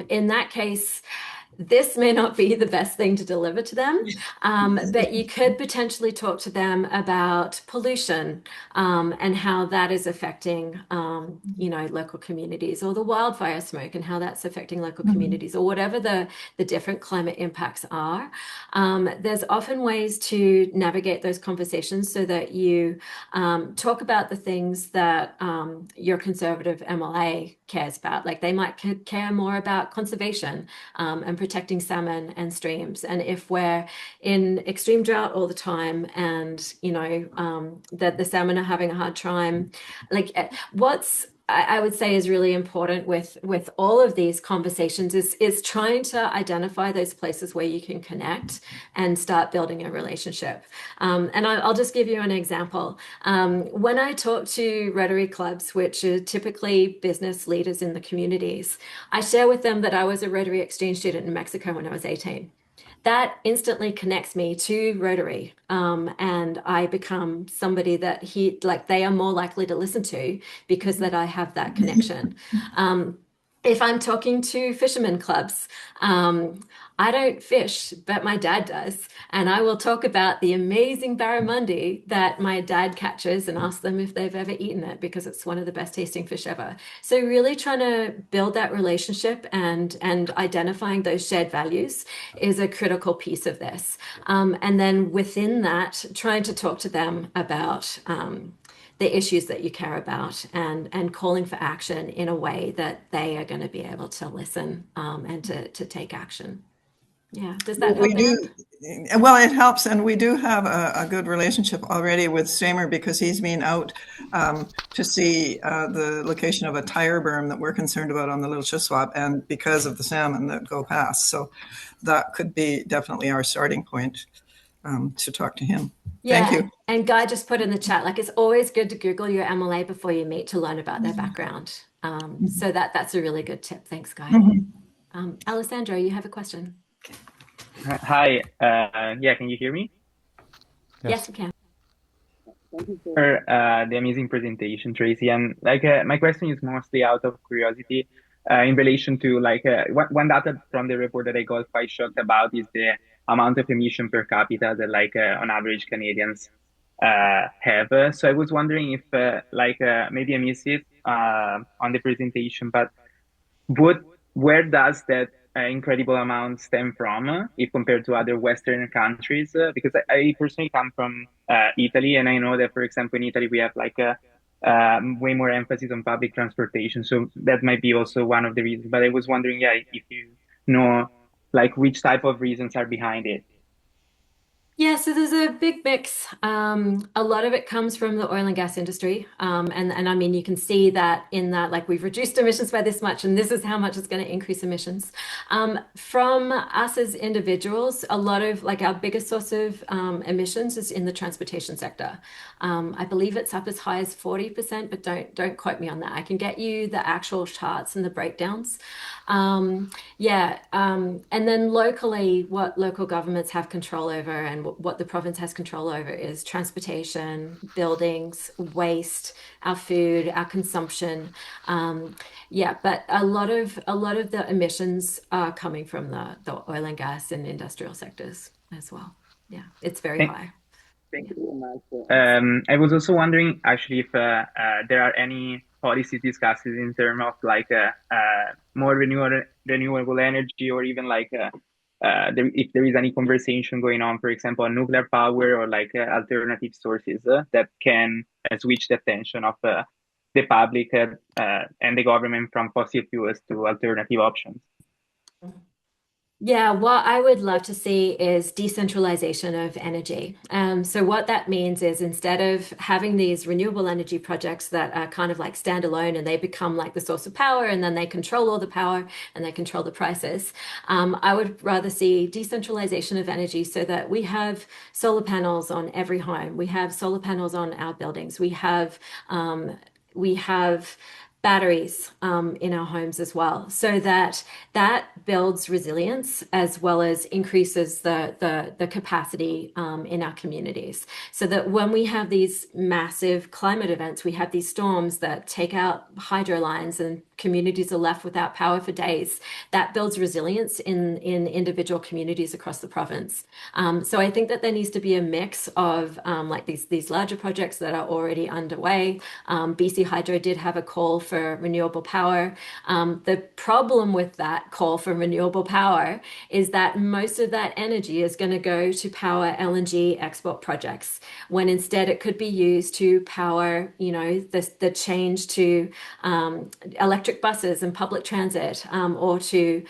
B: In that case, this may not be the best thing to deliver to them, but you could potentially talk to them about pollution, and how that is affecting, local communities, or the wildfire smoke and how that's affecting local communities, or whatever the different climate impacts are. There's often ways to navigate those conversations so that you talk about the things that your conservative MLA cares about. Like, they might care more about conservation and protecting salmon and streams. And if we're in extreme drought all the time, and that the salmon are having a hard time, like, what's I would say is really important with all of these conversations is trying to identify those places where you can connect and start building a relationship. And I'll just give you an example. When I talk to Rotary clubs, which are typically business leaders in the communities, I share with them that I was a Rotary exchange student in Mexico when I was 18. That instantly connects me to Rotary, and I become somebody that they are more likely to listen to because that I have that connection. If I'm talking to fishermen clubs, I don't fish, but my dad does. And I will talk about the amazing barramundi that my dad catches and ask them if they've ever eaten it because it's one of the best tasting fish ever. So really trying to build that relationship and identifying those shared values is a critical piece of this. And then within that, trying to talk to them about the issues that you care about and calling for action in a way that they are going to be able to listen and to take action. Yeah, does that help?
F: We do. Well, it helps, and we do have a good relationship already with Stamer because he's been out to see the location of a tire berm that we're concerned about on the Little Shuswap, and because of the salmon that go past. So that could be definitely our starting point to talk to him.
B: Yeah,
F: Thank you.
B: and Guy just put in the chat, like it's always good to Google your MLA before you meet to learn about their background. So that's a really good tip. Thanks, Guy. Alessandro, you have a question?
G: Hi. Yeah, can you hear me?
B: Yes, we can.
G: Thank you for the amazing presentation, Tracy. And my question is mostly out of curiosity in relation to one data from the report that I got quite shocked about is the amount of emission per capita that on average Canadians have. So I was wondering if maybe I missed it on the presentation, but where does that incredible amount stem from if compared to other Western countries? Because I personally come from Italy, and I know that, for example, in Italy we have way more emphasis on public transportation. So that might be also one of the reasons. But I was wondering, yeah, if you know, which type of reasons are behind it.
B: Yeah, so there's a big mix. A lot of it comes from the oil and gas industry. And I mean, you can see that in that, like we've reduced emissions by this much, and this is how much it's going to increase emissions. From us as individuals, a lot of our biggest source of emissions is in the transportation sector. I believe it's up as high as 40%, but don't quote me on that. I can get you the actual charts and the breakdowns. Yeah, and then locally, what local governments have control over and what the province has control over is transportation, buildings, waste, our food, our consumption. Yeah, but a lot of the emissions are coming from the oil and gas and industrial sectors as well. Yeah, it's very high.
G: Thank you very much. I was also wondering actually if there are any policies discussed in terms of more renewable energy, or even if there is any conversation going on, for example, on nuclear power or alternative sources that can switch the attention of the public and the government from fossil fuels to alternative options.
B: Yeah, what I would love to see is decentralization of energy. So what that means is instead of having these renewable energy projects that are kind of like standalone and they become like the source of power and then they control all the power and they control the prices, I would rather see decentralization of energy so that we have solar panels on every home. We have solar panels on our buildings. We have batteries in our homes as well, so that builds resilience as well as increases the capacity in our communities, so that when we have these massive climate events, we have these storms that take out hydro lines and communities are left without power for days, that builds resilience in individual communities across the province. So I think that there needs to be a mix of these larger projects that are already underway. BC Hydro did have a call for renewable power. The problem with that call for renewable power is that most of that energy is going to go to power LNG export projects, when instead it could be used to power, the change to electric buses and public transit, or to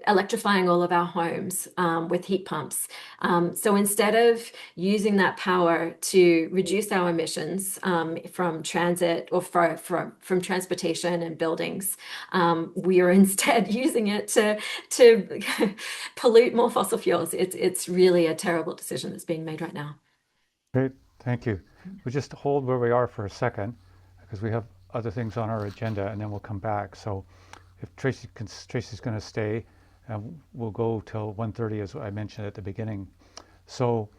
B: electrifying all of our homes with heat pumps. So instead of using that power to reduce our emissions from transit or from transportation and buildings, we are instead using it to pollute more fossil fuels. It's really a terrible decision that's being made right now.
A: Great, thank you. We'll just hold where we are for a second because we have other things on our agenda, and then we'll come back. So if Tracey's going to stay, we'll go till 1:30, as I mentioned at the beginning. So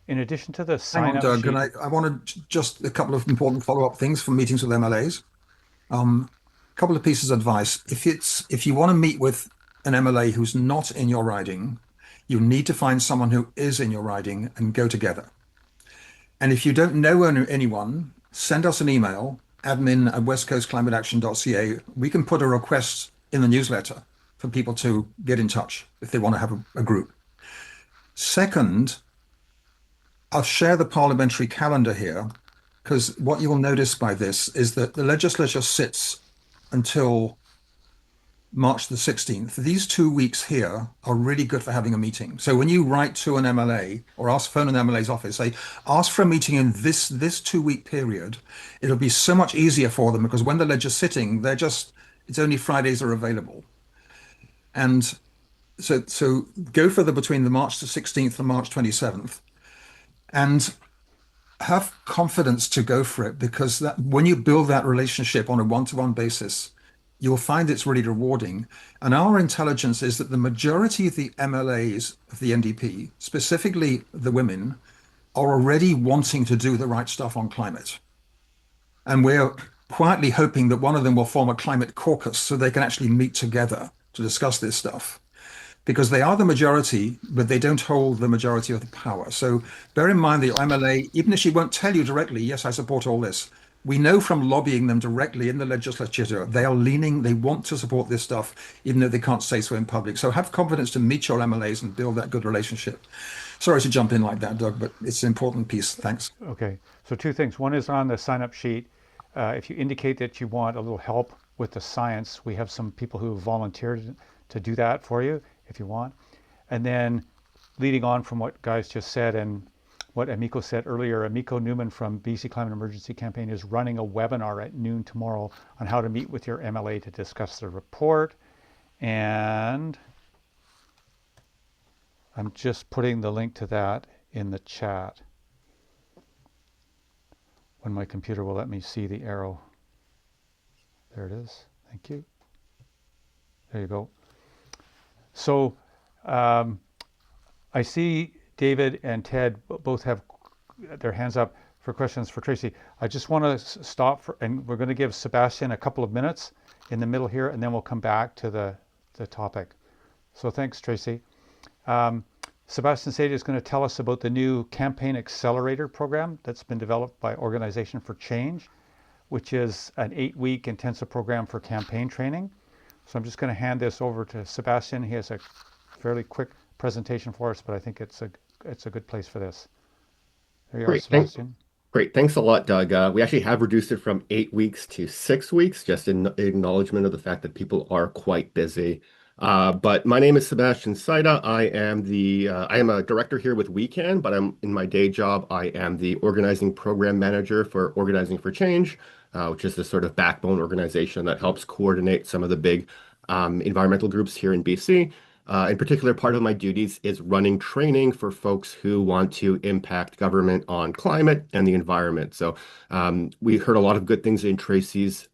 A: in addition to the
E: Hang on,
A: sign-up
E: Doug,
A: sheet,
E: and I wanted just a couple of important follow-up things from meetings with MLAs. A couple of pieces of advice. If you want to meet with an MLA who's not in your riding, you need to find someone who is in your riding and go together. And if you don't know anyone, send us an email, admin@westcoastclimateaction.ca. We can put a request in the newsletter for people to get in touch if they want to have a group. Second, I'll share the parliamentary calendar here because what you'll notice by this is that the legislature sits until March the 16th. These 2 weeks here are really good for having a meeting. So when you write to an MLA or phone an MLA's office, say, ask for a meeting in this 2 week period. It'll be so much easier for them because when the ledger's sitting, it's only Fridays are available. And so go for between the March the 16th and March 27th. And have confidence to go for it because when you build that relationship on a one-to-one basis, you'll find it's really rewarding. And our intelligence is that the majority of the MLAs of the NDP, specifically the women, are already wanting to do the right stuff on climate. And we're quietly hoping that one of them will form a climate caucus so they can actually meet together to discuss this stuff. Because they are the majority, but they don't hold the majority of the power. So bear in mind that your MLA, even if she won't tell you directly, yes, I support all this, we know from lobbying them directly in the legislature, they want to support this stuff, even though they can't say so in public. So have confidence to meet your MLAs and build that good relationship. Sorry to jump in like that, Doug, but it's an important piece. Thanks.
A: Okay, so two things. One is on the sign-up sheet. If you indicate that you want a little help with the science, we have some people who have volunteered to do that for you if you want. And then leading on from what Guy's just said and what Emiko said earlier, Emiko Newman from BC Climate Emergency Campaign is running a webinar at noon tomorrow on how to meet with your MLA to discuss the report. And I'm just putting the link to that in the chat when my computer will let me see the arrow. There it is. Thank you. There you go. So I see David and Ted both have their hands up for questions for Tracey. I just want to stop and we're going to give Sebastian a couple of minutes in the middle here, and then we'll come back to the topic. So thanks, Tracey. Sebastian Sade is going to tell us about the new Campaign Accelerator program that's been developed by Organization for Change, which is an 8-week intensive program for campaign training. So I'm just going to hand this over to Sebastian. He has a fairly quick presentation for us, but I think it's a good place for this. There you are, Sebastian.
H: Great. Thanks a lot, Doug. We actually have reduced it from 8 weeks to 6 weeks, just in acknowledgement of the fact that people are quite busy. But my name is Sebastian Saida. I am a director here with WeCan, but in my day job, I am the organizing program manager for Organizing for Change, which is the sort of backbone organization that helps coordinate some of the big environmental groups here in BC. In particular, part of my duties is running training for folks who want to impact government on climate and the environment. So we heard a lot of good things in Tracey's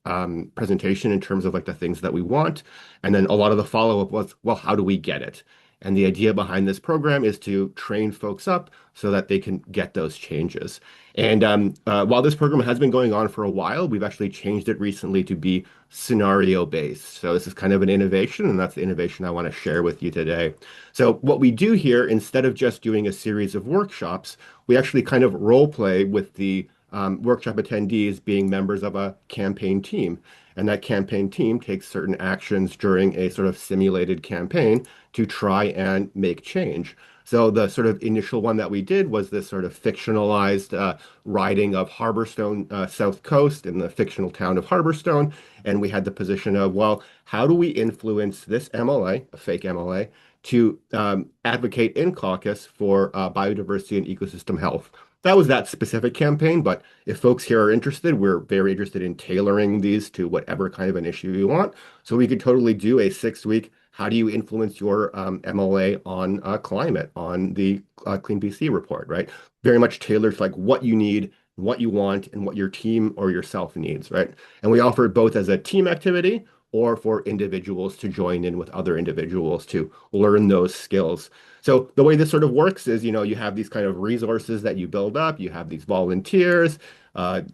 H: presentation in terms of like the things that we want. And then a lot of the follow-up was, well, how do we get it? And the idea behind this program is to train folks up so that they can get those changes. And while this program has been going on for a while, we've actually changed it recently to be scenario-based. So this is kind of an innovation, and that's the innovation I want to share with you today. So what we do here, instead of just doing a series of workshops, we actually kind of role play with the workshop attendees being members of a campaign team. And that campaign team takes certain actions during a sort of simulated campaign to try and make change. So the sort of initial one that we did was this sort of fictionalized riding of Harborstone, South Coast in the fictional town of Harborstone. And we had the position of, well, how do we influence this MLA, a fake MLA, to advocate in caucus for biodiversity and ecosystem health? That was that specific campaign, but if folks here are interested, we're very interested in tailoring these to whatever kind of an issue you want. So we could totally do a 6-week, how do you influence your MLA on climate, on the Clean BC report, right? Very much tailored to like what you need, what you want, and what your team or yourself needs, right? And we offer it both as a team activity or for individuals to join in with other individuals to learn those skills. So the way this sort of works is, you have these kind of resources that you build up, you have these volunteers,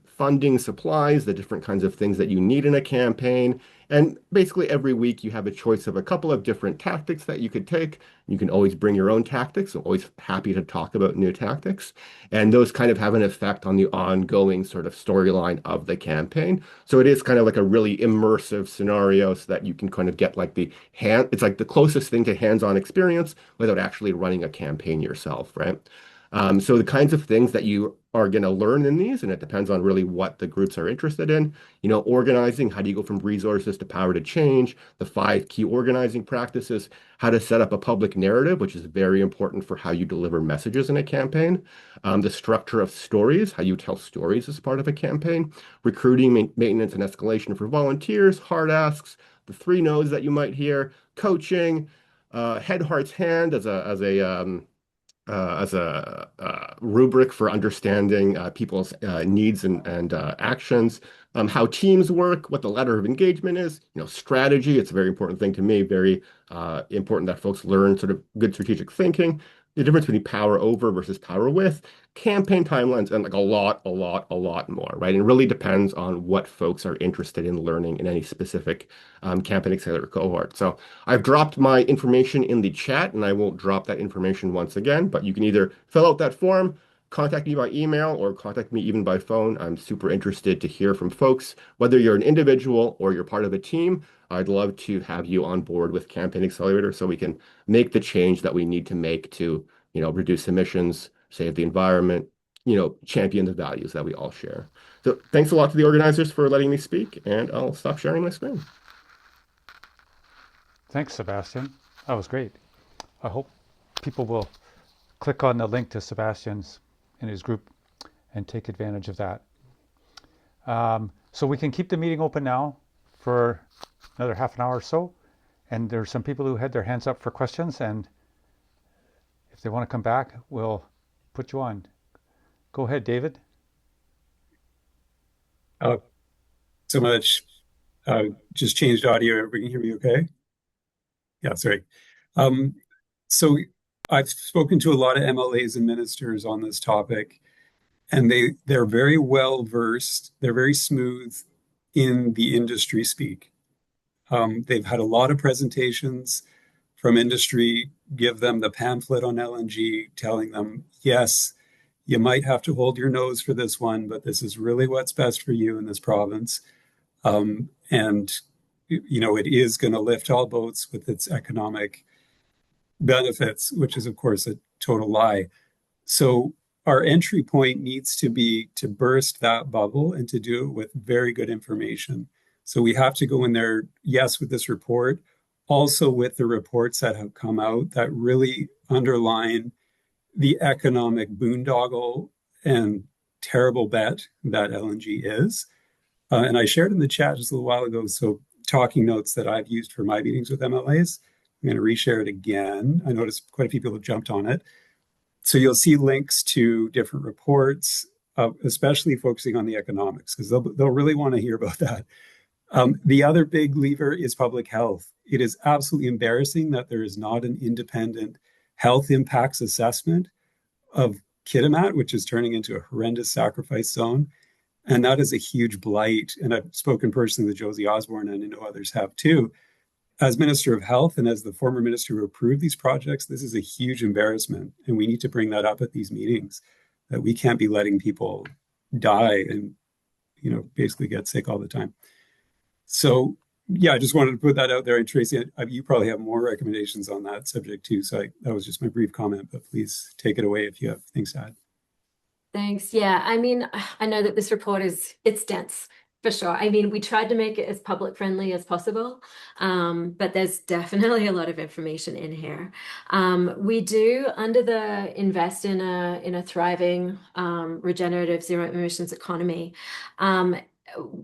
H: funding, supplies, the different kinds of things that you need in a campaign. And basically every week you have a choice of a couple of different tactics that you could take. You can always bring your own tactics. I'm always happy to talk about new tactics. And those kind of have an effect on the ongoing sort of storyline of the campaign. So it is kind of like a really immersive scenario so that you can kind of get like it's like the closest thing to hands-on experience without actually running a campaign yourself, right? So the kinds of things that you are going to learn in these, and it depends on really what the groups are interested in, organizing, how do you go from resources to power to change, the 5 key organizing practices, how to set up a public narrative, which is very important for how you deliver messages in a campaign, the structure of stories, how you tell stories as part of a campaign, recruiting, maintenance, and escalation for volunteers, hard asks, the 3 no's that you might hear, coaching, head, hearts, hand as a rubric for understanding people's needs and actions, how teams work, what the ladder of engagement is, strategy. It's a very important thing to me, very important that folks learn sort of good strategic thinking, the difference between power over versus power with, campaign timelines, and like a lot more, right? And it really depends on what folks are interested in learning in any specific campaign accelerator cohort. So I've dropped my information in the chat, and I won't drop that information once again, but you can either fill out that form, contact me by email, or contact me even by phone. I'm super interested to hear from folks, whether you're an individual or you're part of a team. I'd love to have you on board with Campaign Accelerator so we can make the change that we need to make to, reduce emissions, save the environment, champion the values that we all share. So thanks a lot to the organizers for letting me speak, and I'll stop sharing my screen.
A: Thanks, Sebastian. That was great. I hope people will click on the link to Sebastian's in his group and take advantage of that. So we can keep the meeting open now for another half an hour or so. And there's some people who had their hands up for questions, and if they want to come back, we'll put you on. Go ahead, David.
I: So much. Just changed audio. Everybody can hear me okay? Yeah, sorry. So I've spoken to a lot of MLAs and ministers on this topic, and they're very well versed. They're very smooth in the industry speak. They've had a lot of presentations from industry, give them the pamphlet on LNG, telling them, yes, you might have to hold your nose for this one, but this is really what's best for you in this province. And, it is going to lift all boats with its economic benefits, which is, of course, a total lie. So our entry point needs to be to burst that bubble and to do it with very good information. So we have to go in there, yes, with this report, also with the reports that have come out that really underline the economic boondoggle and terrible bet that LNG is. And I shared in the chat just a little while ago, so talking notes that I've used for my meetings with MLAs. I'm going to reshare it again. I noticed quite a few people have jumped on it. So you'll see links to different reports, especially focusing on the economics, because they'll really want to hear about that. The other big lever is public health. It is absolutely embarrassing that there is not an independent health impacts assessment of Kitimat, which is turning into a horrendous sacrifice zone. And that is a huge blight. And I've spoken personally with Josie Osborne, and I know others have too. As Minister of Health and as the former minister who approved these projects, this is a huge embarrassment. And we need to bring that up at these meetings, that we can't be letting people die and, basically get sick all the time. So yeah, I just wanted to put that out there. And Tracey, you probably have more recommendations on that subject too. So that was just my brief comment, but please take it away if you have things to add.
B: Thanks. Yeah, I mean, I know that this report it's dense for sure. I mean, we tried to make it as public friendly as possible, but there's definitely a lot of information in here. We do, under the invest in a thriving, regenerative zero emissions economy,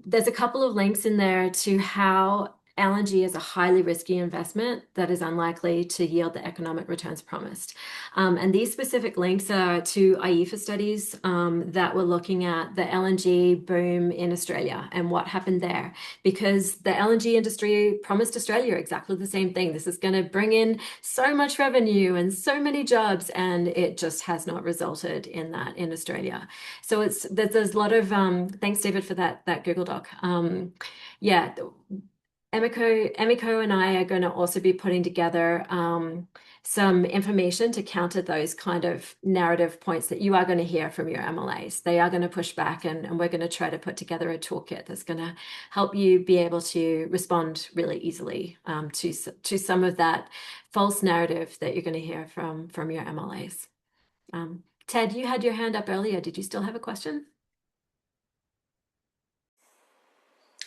B: there's a couple of links in there to how LNG is a highly risky investment that is unlikely to yield the economic returns promised. And these specific links are to IEFA studies that were looking at the LNG boom in Australia and what happened there. Because the LNG industry promised Australia exactly the same thing. This is going to bring in so much revenue and so many jobs, and it just has not resulted in that in Australia. So there's a lot of thanks, David, for that Google Doc. Yeah. Emiko and I are going to also be putting together some information to counter those kind of narrative points that you are going to hear from your MLAs. They are going to push back, and we're going to try to put together a toolkit that's going to help you be able to respond really easily to some of that false narrative that you're going to hear from your MLAs. Ted, you had your hand up earlier. Did you still have a question?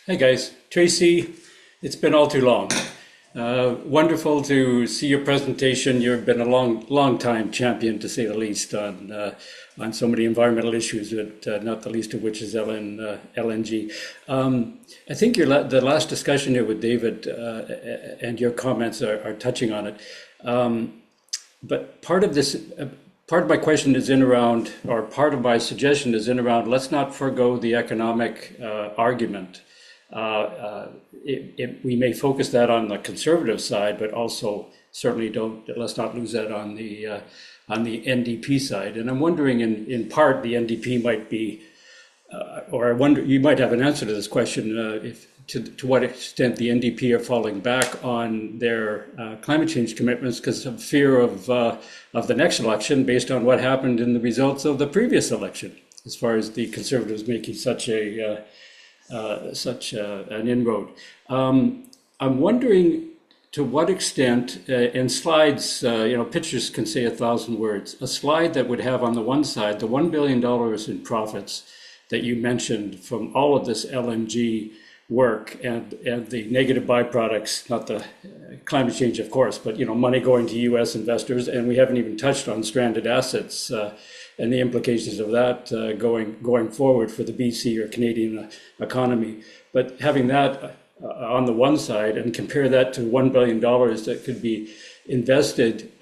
J: Hey guys, Tracey, it's been all too long. Wonderful to see your presentation. You've been a long time champion, to say the least, on so many environmental issues, but not the least of which is LNG. I think the last discussion here with David and your comments are touching on it. But part of my question is in around, or part of my suggestion is in around, let's not forego the economic argument. We may focus that on the conservative side, but also certainly let's not lose that on the NDP side. And I'm wondering, in part, the NDP might be, or I wonder, you might have an answer to this question, to what extent the NDP are falling back on their climate change commitments because of fear of the next election, based on what happened in the results of the previous election, as far as the Conservatives making such an inroad. I'm wondering to what extent, in slides, pictures can say 1,000 words. A slide that would have on the one side the $1 billion in profits that you mentioned from all of this LNG work and the negative byproducts, not the climate change, of course, but money going to U.S. investors, and we haven't even touched on stranded assets and the implications of that going forward for the BC or Canadian economy. But having that on the one side and compare that to $1 billion that could be invested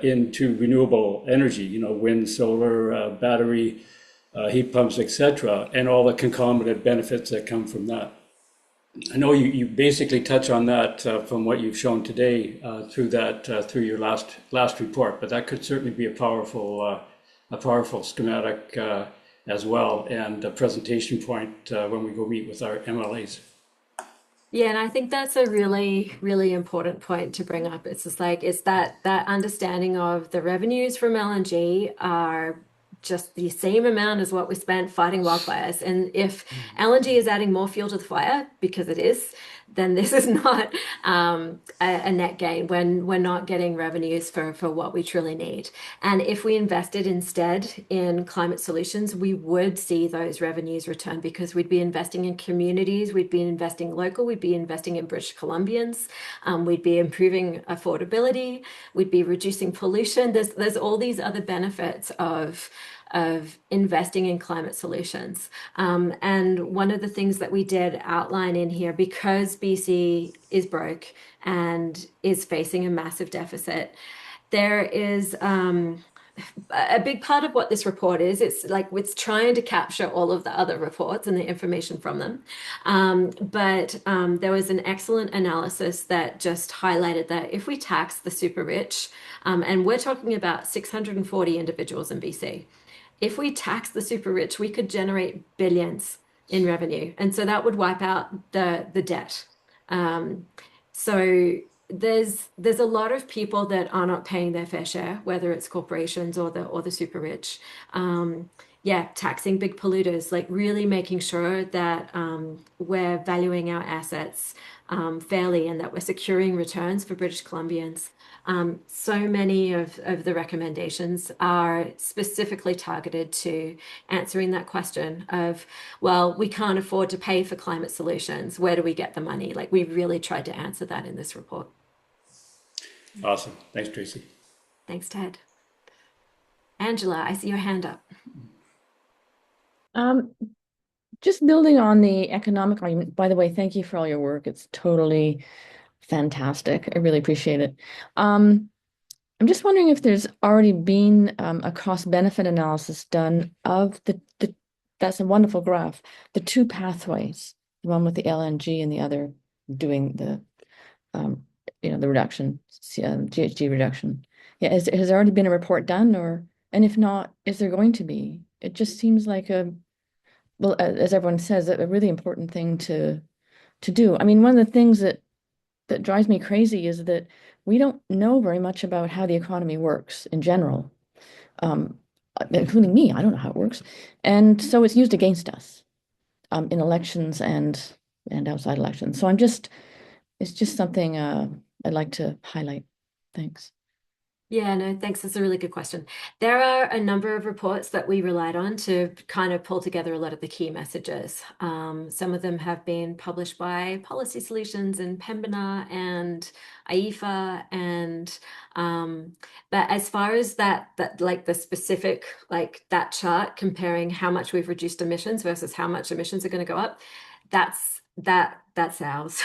J: into renewable energy, wind, solar, battery, heat pumps, etc., and all the concomitant benefits that come from that. I know you basically touch on that from what you've shown today through your last report, but that could certainly be a powerful schematic as well, and a presentation point when we go meet with our MLAs.
B: Yeah, and I think that's a really, really important point to bring up. It's just like, it's that understanding of the revenues from LNG are just the same amount as what we spent fighting wildfires. And if LNG is adding more fuel to the fire, because it is, then this is not a net gain when we're not getting revenues for what we truly need. And if we invested instead in climate solutions, we would see those revenues return, because we'd be investing in communities, we'd be investing local, we'd be investing in British Columbians, we'd be improving affordability, we'd be reducing pollution. There's all these other benefits of investing in climate solutions. And one of the things that we did outline in here, because BC is broke and is facing a massive deficit, there is a big part of what this report is. It's trying to capture all of the other reports and the information from them. But there was an excellent analysis that just highlighted that if we tax the super rich, and we're talking about 640 individuals in BC, if we tax the super rich, we could generate billions in revenue. And so that would wipe out the debt. So there's a lot of people that are not paying their fair share, whether it's corporations or the super rich. yeah, taxing big polluters, like really making sure that we're valuing our assets fairly and that we're securing returns for British Columbians. So many of the recommendations are specifically targeted to answering that question of, well, we can't afford to pay for climate solutions. Where do we get the money? Like, we really tried to answer that in this report.
J: Awesome. Thanks, Tracey.
B: Thanks, Ted. Angela, I see your hand up.
K: Just building on the economic argument, by the way, thank you for all your work. It's totally fantastic. I really appreciate it. I'm just wondering if there's already been a cost benefit analysis done of the that's a wonderful graph, the two pathways, the one with the LNG and the other doing the the reduction, GHG reduction. Yeah, has there already been a report done, and if not, is there going to be? It just seems like well, as everyone says, a really important thing to do. I mean, one of the things that drives me crazy is that we don't know very much about how the economy works in general, including me. I don't know how it works, and so it's used against us in elections and outside elections. So it's just something I'd like to highlight. Thanks.
B: Yeah, no, thanks. That's a really good question. There are a number of reports that we relied on to kind of pull together a lot of the key messages. Some of them have been published by Policy Solutions and Pembina and IEFA, and but as far as that like the specific, like that chart comparing how much we've reduced emissions versus how much emissions are going to go up, that's ours.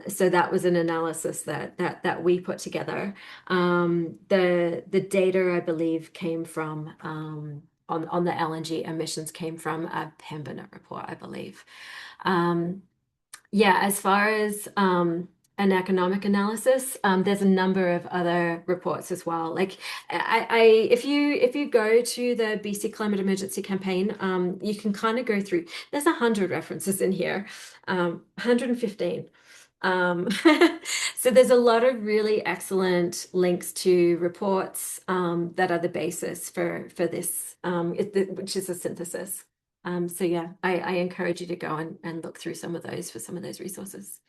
B: So that was an analysis that we put together. The data, I believe, came from on the LNG emissions came from a Pembina report, I believe. Yeah, as far as an economic analysis, there's a number of other reports as well. Like if you go to the BC Climate Emergency Campaign, you can kind of go through. There's 100 references in here, 115. So there's a lot of really excellent links to reports that are the basis for this, which is a synthesis. So yeah, I encourage you to go and look through some of those for some of those resources.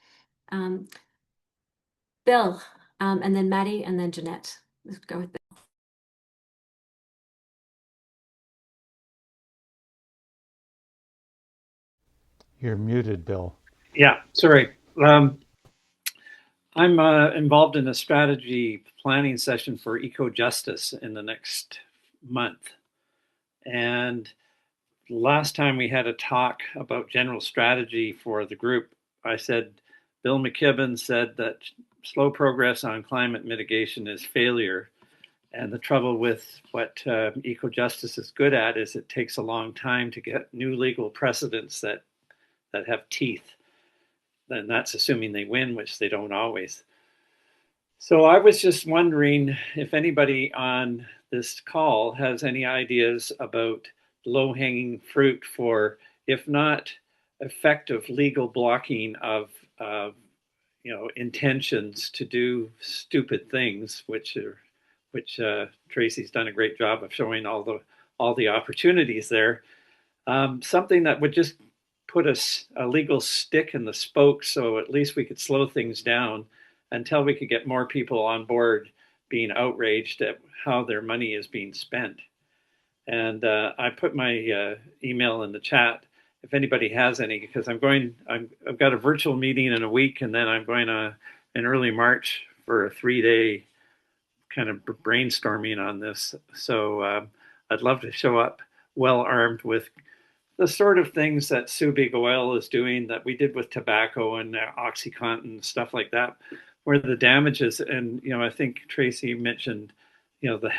B: Bill, and then Maddie, and then Jeanette. Let's go with Bill.
A: You're muted, Bill.
C: Yeah, sorry. I'm involved in a strategy planning session for eco-justice in the next month. And last time we had a talk about general strategy for the group, I said, Bill McKibben said that slow progress on climate mitigation is failure. And the trouble with what eco-justice is good at is it takes a long time to get new legal precedents that have teeth. And that's assuming they win, which they don't always. So I was just wondering if anybody on this call has any ideas about low-hanging fruit for, if not effective legal blocking of intentions to do stupid things, which Tracey's done a great job of showing all the opportunities there. Something that would just put a legal stick in the spoke, so at least we could slow things down until we could get more people on board being outraged at how their money is being spent. And I put my email in the chat if anybody has any, because I've got a virtual meeting in a week, and then I'm going in early March for a 3-day kind of brainstorming on this. So I'd love to show up well armed with the sort of things that Sue Big Oil is doing, that we did with tobacco and OxyContin, stuff like that, where the damages, and I think Tracey mentioned, the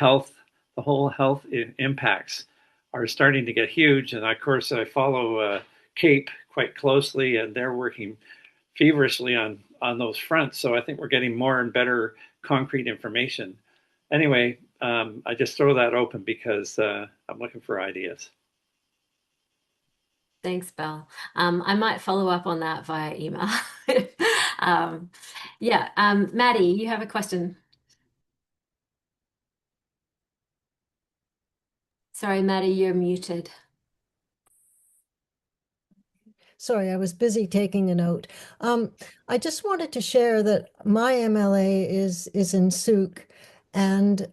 C: whole health impacts are starting to get huge. And of course, I follow CAPE quite closely, and they're working feverishly on those fronts. So I think we're getting more and better concrete information. Anyway, I just throw that open because I'm looking for ideas.
B: Thanks, Bill. I might follow up on that via email. Maddie, you have a question. Sorry, Maddie, you're muted.
L: Sorry, I was busy taking a note. I just wanted to share that my MLA is in Souk, and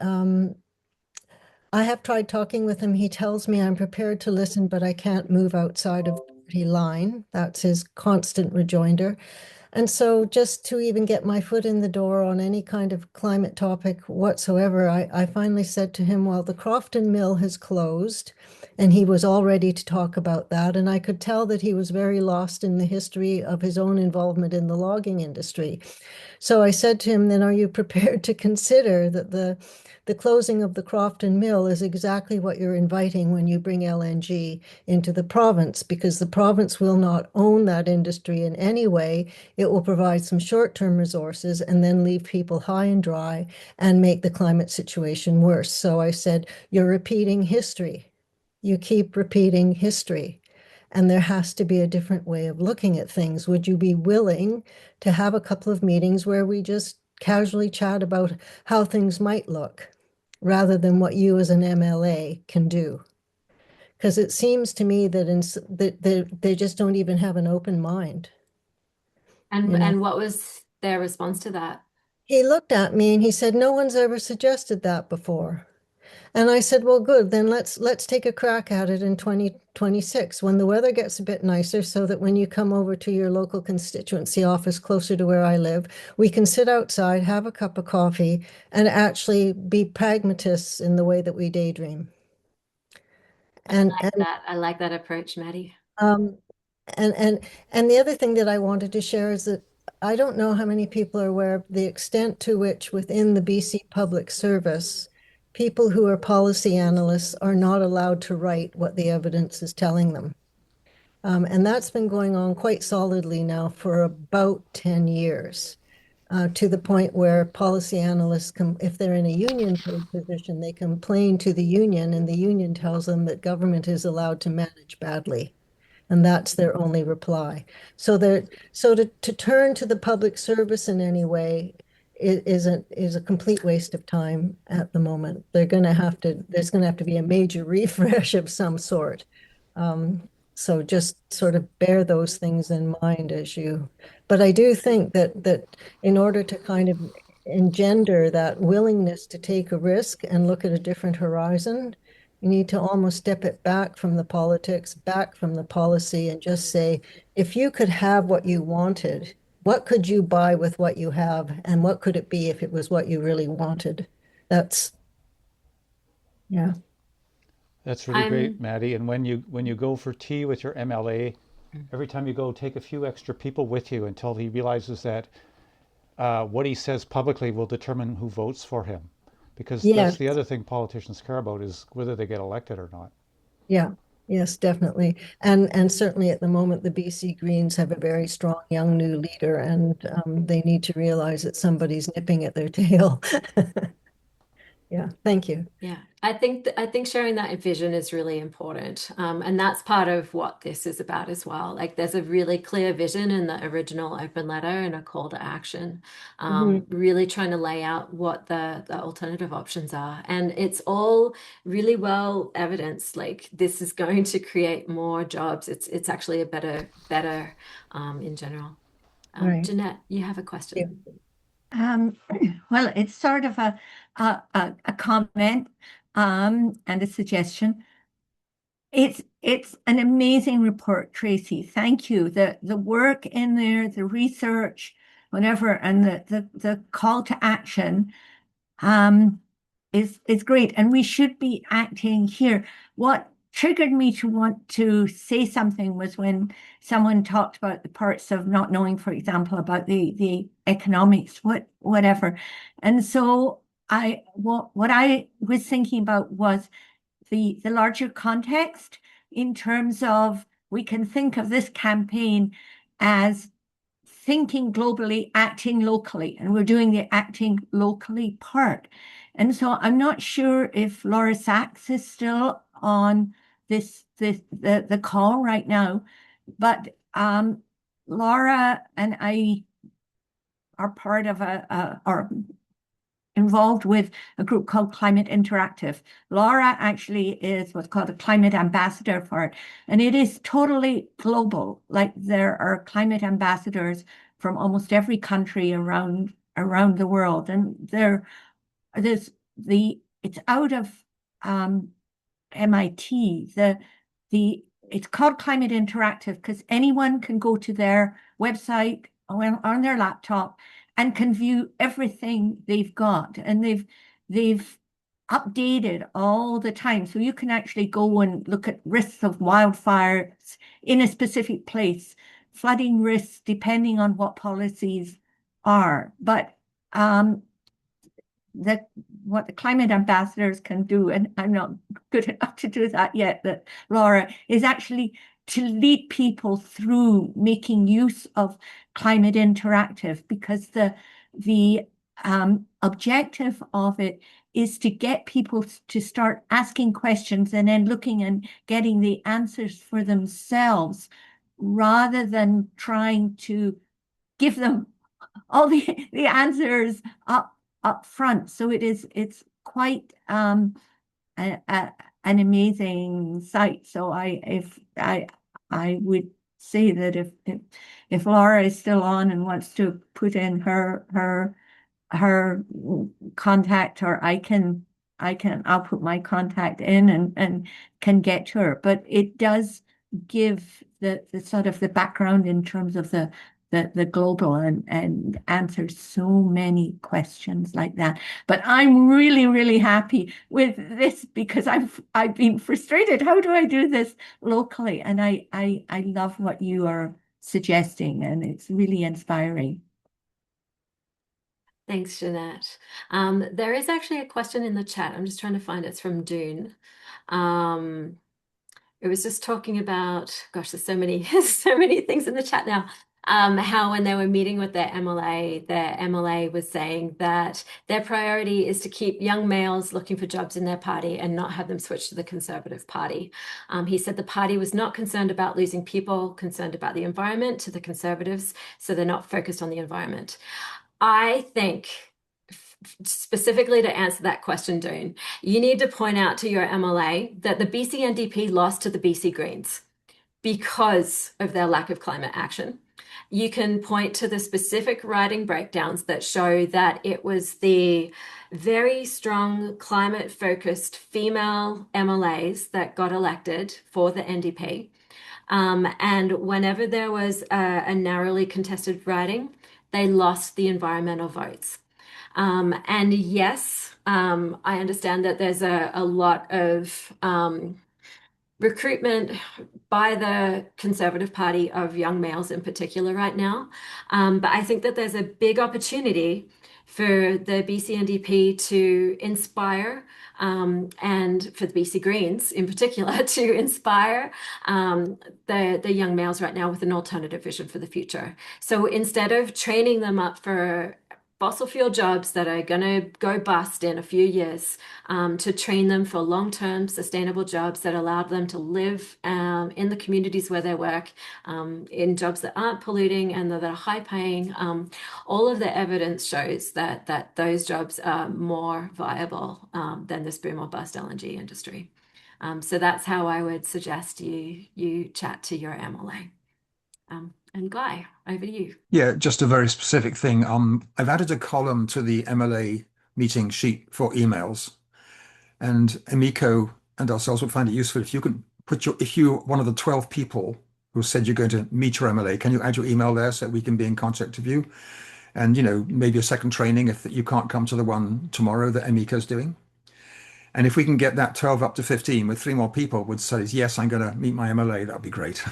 L: I have tried talking with him. He tells me I'm prepared to listen, but I can't move outside of the party line. That's his constant rejoinder. And so just to even get my foot in the door on any kind of climate topic whatsoever, I finally said to him, well, the Crofton mill has closed, and he was all ready to talk about that. And I could tell that he was very lost in the history of his own involvement in the logging industry. So I said to him, then are you prepared to consider that the closing of the Crofton mill is exactly what you're inviting when you bring LNG into the province, because the province will not own that industry in any way. It will provide some short-term resources and then leave people high and dry and make the climate situation worse. So I said, you're repeating history. You keep repeating history. And there has to be a different way of looking at things. Would you be willing to have a couple of meetings where we just casually chat about how things might look, rather than what you as an MLA can do? Because it seems to me that they just don't even have an open mind.
B: And what was their response to that?
L: He looked at me and he said, no one's ever suggested that before. And I said, well, good, then let's take a crack at it in 2026 when the weather gets a bit nicer, so that when you come over to your local constituency office closer to where I live, we can sit outside, have a cup of coffee, and actually be pragmatists in the way that we daydream.
B: I like that approach, Maddie.
L: Um, and the other thing that I wanted to share is that I don't know how many people are aware of the extent to which within the BC Public Service, people who are policy analysts are not allowed to write what the evidence is telling them. And that's been going on quite solidly now for about 10 years, to the point where policy analysts, if they're in a union position, they complain to the union, and the union tells them that government is allowed to manage badly. And that's their only reply. So to turn to the public service in any way is a complete waste of time at the moment. There's going to have to be a major refresh of some sort. So just sort of bear those things in mind but I do think that in order to kind of engender that willingness to take a risk and look at a different horizon, you need to almost step it back from the politics, back from the policy, and just say, if you could have what you wanted, what could you buy with what you have? And what could it be if it was what you really wanted? Yeah.
A: That's really great, Maddie. And when you go for tea with your MLA, every time you go, take a few extra people with you until he realizes that what he says publicly will determine who votes for him. Because that's the other thing politicians care about, is whether they get elected or not.
L: Yeah, yes, definitely. And certainly at the moment, the BC Greens have a very strong young new leader, and they need to realize that somebody's nipping at their tail. Yeah, thank you.
B: Yeah, I think sharing that vision is really important. And that's part of what this is about as well. Like, there's a really clear vision in the original open letter and a call to action, really trying to lay out what the alternative options are. And it's all really well evidenced. Like, this is going to create more jobs. It's actually a better in general.
L: Right.
B: Jeanette, you have a question.
M: Well, it's sort of a comment and a suggestion. It's an amazing report, Tracey. Thank you. The work in there, the research, whatever, and the call to action is great. And we should be acting here. What triggered me to want to say something was when someone talked about the parts of not knowing, for example, about the economics, whatever. And so what I was thinking about was the larger context, in terms of, we can think of this campaign as thinking globally, acting locally, and we're doing the acting locally part. And so I'm not sure if Laura Sachs is still on the call right now, but Laura and I are part of our involved with a group called Climate Interactive. Laura actually is what's called a climate ambassador for it, and it is totally global. Like there are climate ambassadors from almost every country around the world, and it's out of MIT. It's called Climate Interactive because anyone can go to their website on their laptop and can view everything they've got, and they've updated all the time. So you can actually go and look at risks of wildfires in a specific place, flooding risks depending on what policies are. But what the climate ambassadors can do, and I'm not good enough to do that yet, that Laura, is actually to lead people through making use of Climate Interactive, because the objective of it is to get people to start asking questions and then looking and getting the answers for themselves, rather than trying to give them all the answers up front. So it's quite an amazing site. So I would say that if Laura is still on and wants to put in her contact, or I'll put my contact in and can get to her. But it does give the sort of the background in terms of the global, and answers so many questions like that. But I'm really, really happy with this because I've been frustrated. How do I do this locally? And I love what you are suggesting, and it's really inspiring.
B: Thanks, Jeanette. There is actually a question in the chat. I'm just trying to find it. It's from Dune. It was just talking about, gosh, there's so many things in the chat now. How when they were meeting with their MLA was saying that their priority is to keep young males looking for jobs in their party and not have them switch to the Conservative Party. He said the party was not concerned about losing people, concerned about the environment to the Conservatives, so they're not focused on the environment. I think, specifically to answer that question, Doon, you need to point out to your MLA that the BC NDP lost to the BC Greens because of their lack of climate action. You can point to the specific writing breakdowns that show that it was the very strong climate-focused female MLAs that got elected for the NDP. And whenever there was a narrowly contested riding, they lost the environmental votes. And yes, I understand that there's a lot of recruitment by the Conservative Party of young males in particular right now. But I think that there's a big opportunity for the BC NDP to inspire, and for the BC Greens in particular, to inspire the young males right now with an alternative vision for the future. So instead of training them up for fossil fuel jobs that are going to go bust in a few years, to train them for long-term sustainable jobs that allow them to live in the communities where they work, in jobs that aren't polluting and that are high paying. All of the evidence shows that those jobs are more viable than this boom or bust LNG industry. So that's how I would suggest you chat to your MLA. And Guy, over to you.
E: Yeah, just a very specific thing. I've added a column to the MLA meeting sheet for emails, and Emiko and ourselves would find it useful if you could put if you're one of the 12 people who said you're going to meet your MLA, can you add your email there so we can be in contact with you? And, maybe a second training if you can't come to the one tomorrow that Emiko's doing. And if we can get that 12 up to 15 with 3 more people would say, yes, I'm going to meet my MLA, that'd be great.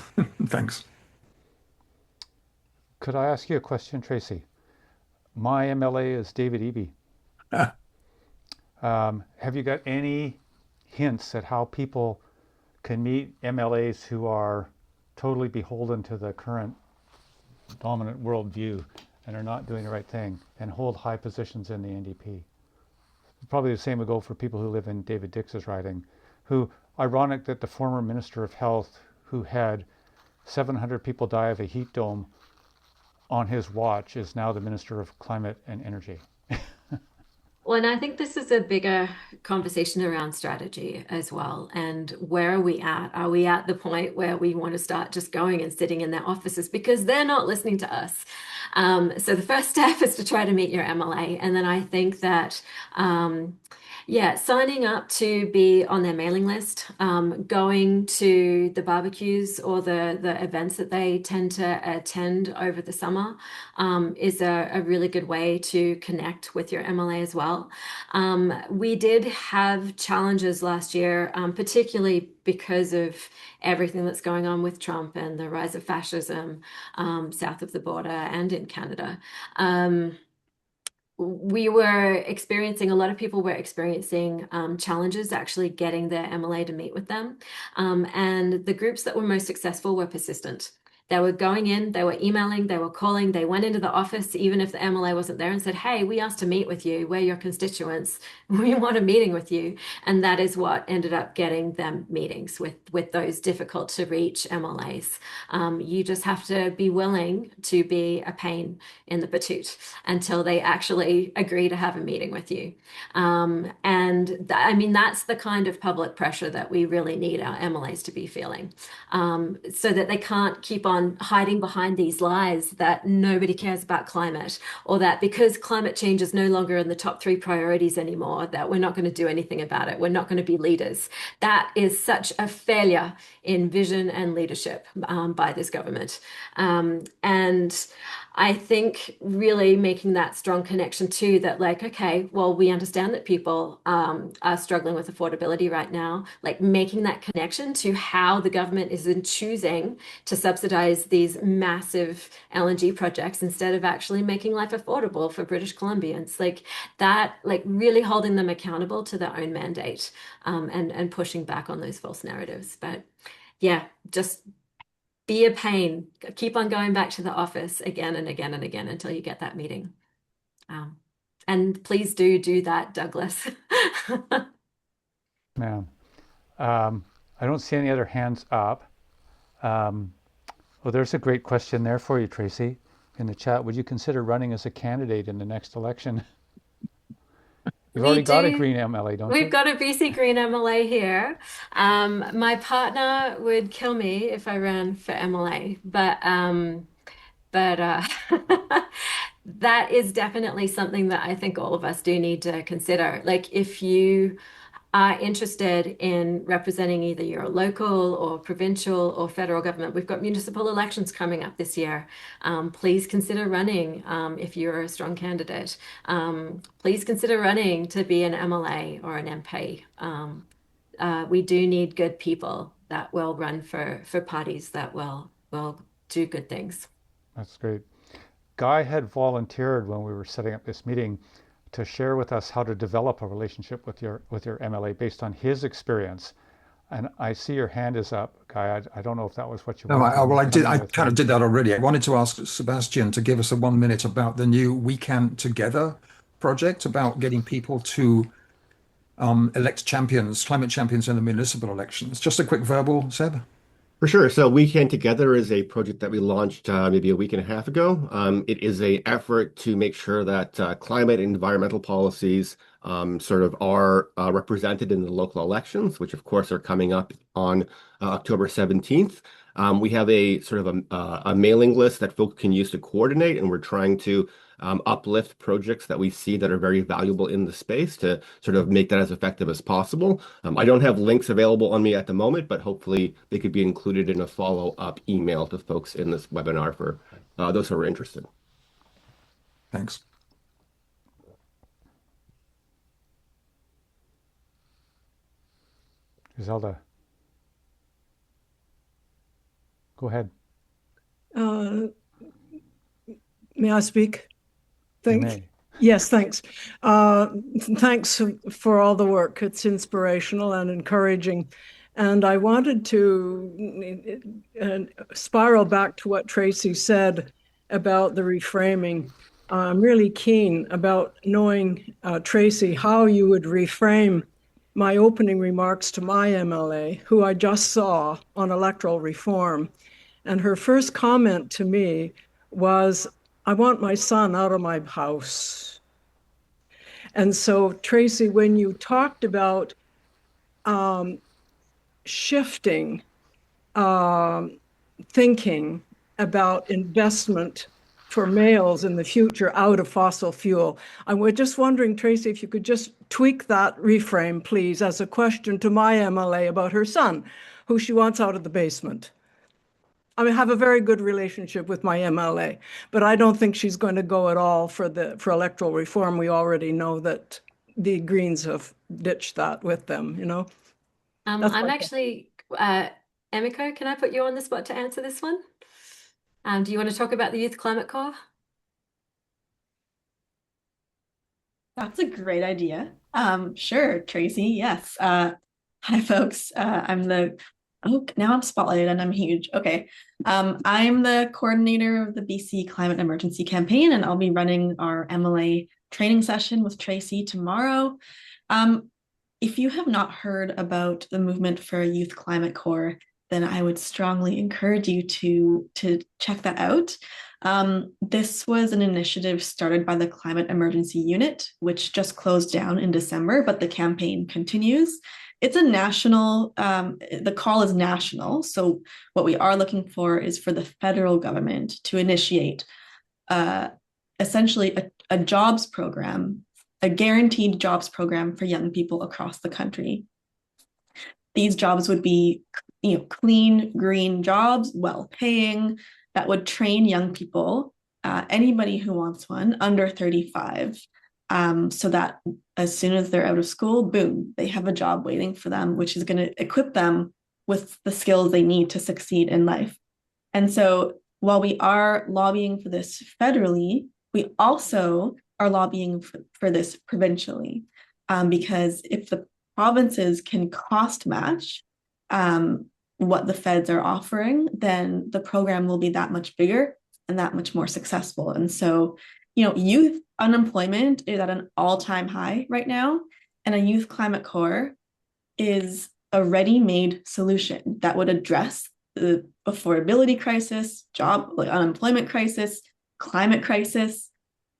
E: Thanks.
A: Could I ask you a question, Tracey? My MLA is David Eby. Have you got any hints at how people can meet MLAs who are totally beholden to the current dominant worldview and are not doing the right thing and hold high positions in the NDP? Probably the same would go for people who live in David Dix's riding, who, ironic that the former Minister of Health, who had 700 people die of a heat dome on his watch, is now the Minister of Climate and Energy.
B: Well, and I think this is a bigger conversation around strategy as well. And where are we at? Are we at the point where we want to start just going and sitting in their offices because they're not listening to us? So the first step is to try to meet your MLA. And then I think that, yeah, signing up to be on their mailing list, going to the barbecues or the events that they tend to attend over the summer, is a really good way to connect with your MLA as well. We did have challenges last year, particularly because of everything that's going on with Trump and the rise of fascism, south of the border and in Canada. We were experiencing, a lot of people were experiencing challenges actually getting their MLA to meet with them. And the groups that were most successful were persistent. They were going in, they were emailing, they were calling, they went into the office, even if the MLA wasn't there, and said, hey, we asked to meet with you. We're your constituents. We want a meeting with you. And that is what ended up getting them meetings with those difficult to reach MLAs. You just have to be willing to be a pain in the patoot until they actually agree to have a meeting with you. I mean, that's the kind of public pressure that we really need our MLAs to be feeling, so that they can't keep on hiding behind these lies that nobody cares about climate, or that because climate change is no longer in the top 3 priorities anymore, that we're not going to do anything about it. We're not going to be leaders. That is such a failure in vision and leadership by this government. And I think really making that strong connection too, that like, okay, well, we understand that people are struggling with affordability right now, like making that connection to how the government is in choosing to subsidize these massive LNG projects instead of actually making life affordable for British Columbians, like that, like really holding them accountable to their own mandate, and pushing back on those false narratives. But yeah, just be a pain. Keep on going back to the office again and again and again until you get that meeting. And please do that, Douglas.
A: Ma'am. I don't see any other hands up. Well, there's a great question there for you, Tracey, in the chat. Would you consider running as a candidate in the next election? You've already got a Green MLA, don't you?
B: We've got a BC Green MLA here. My partner would kill me if I ran for MLA, but that is definitely something that I think all of us do need to consider. Like if you are interested in representing either your local or provincial or federal government, we've got municipal elections coming up this year. Please consider running if you're a strong candidate. Please consider running to be an MLA or an MP. We do need good people that will run for parties that will do good things.
A: That's great. Guy had volunteered when we were setting up this meeting to share with us how to develop a relationship with your MLA based on his experience. And I see your hand is up, Guy. I don't know if that was what you wanted.
E: Well, I did. I kind of did that already. I wanted to ask Sebastian to give us a 1 minute about the new We Can Together project, about getting people to elect champions, climate champions in the municipal elections. Just a quick verbal, Seb.
H: For sure. So We Can Together is a project that we launched maybe a week and a half ago. It is an effort to make sure that climate and environmental policies sort of are represented in the local elections, which of course are coming up on October 17th. We have a sort of a mailing list that folks can use to coordinate, and we're trying to uplift projects that we see that are very valuable in the space to sort of make that as effective as possible. I don't have links available on me at the moment, but hopefully they could be included in a follow-up email to folks in this webinar for those who are interested.
E: Thanks.
A: Zelda. Go ahead.
N: May I speak?
A: Yes,
N: thanks. Thanks for all the work. It's inspirational and encouraging. And I wanted to spiral back to what Tracey said about the reframing. I'm really keen about knowing, Tracey, how you would reframe my opening remarks to my MLA, who I just saw on electoral reform. And her first comment to me was, I want my son out of my house. And so, Tracey, when you talked about shifting thinking about investment for males in the future out of fossil fuel, I was just wondering, Tracey, if you could just tweak that reframe, please, as a question to my MLA about her son, who she wants out of the basement. I mean, I have a very good relationship with my MLA, but I don't think she's going to go at all for electoral reform. We already know that the Greens have ditched that with them, you know.
B: I'm actually, Emiko, can I put you on the spot to answer this one? Do you want to talk about the Youth Climate Corps?
O: That's a great idea. Sure, Tracey. Yes. Hi, folks. Now I'm spotlighted and I'm huge. Okay. I'm the coordinator of the BC Climate Emergency Campaign, and I'll be running our MLA training session with Tracey tomorrow. If you have not heard about the movement for a Youth Climate Corps, then I would strongly encourage you to check that out. This was an initiative started by the Climate Emergency Unit, which just closed down in December, but the campaign continues. It's a national, the call is national. So what we are looking for is for the federal government to initiate essentially a jobs program, a guaranteed jobs program for young people across the country. These jobs would be, clean, green jobs, well-paying, that would train young people, anybody who wants one, under 35, so that as soon as they're out of school, boom, they have a job waiting for them, which is going to equip them with the skills they need to succeed in life. And so while we are lobbying for this federally, we also are lobbying for this provincially, because if the provinces can cost match what the feds are offering, then the program will be that much bigger and that much more successful. And so, youth unemployment is at an all-time high right now, and a Youth Climate Corps is a ready-made solution that would address the affordability crisis, unemployment crisis, climate crisis.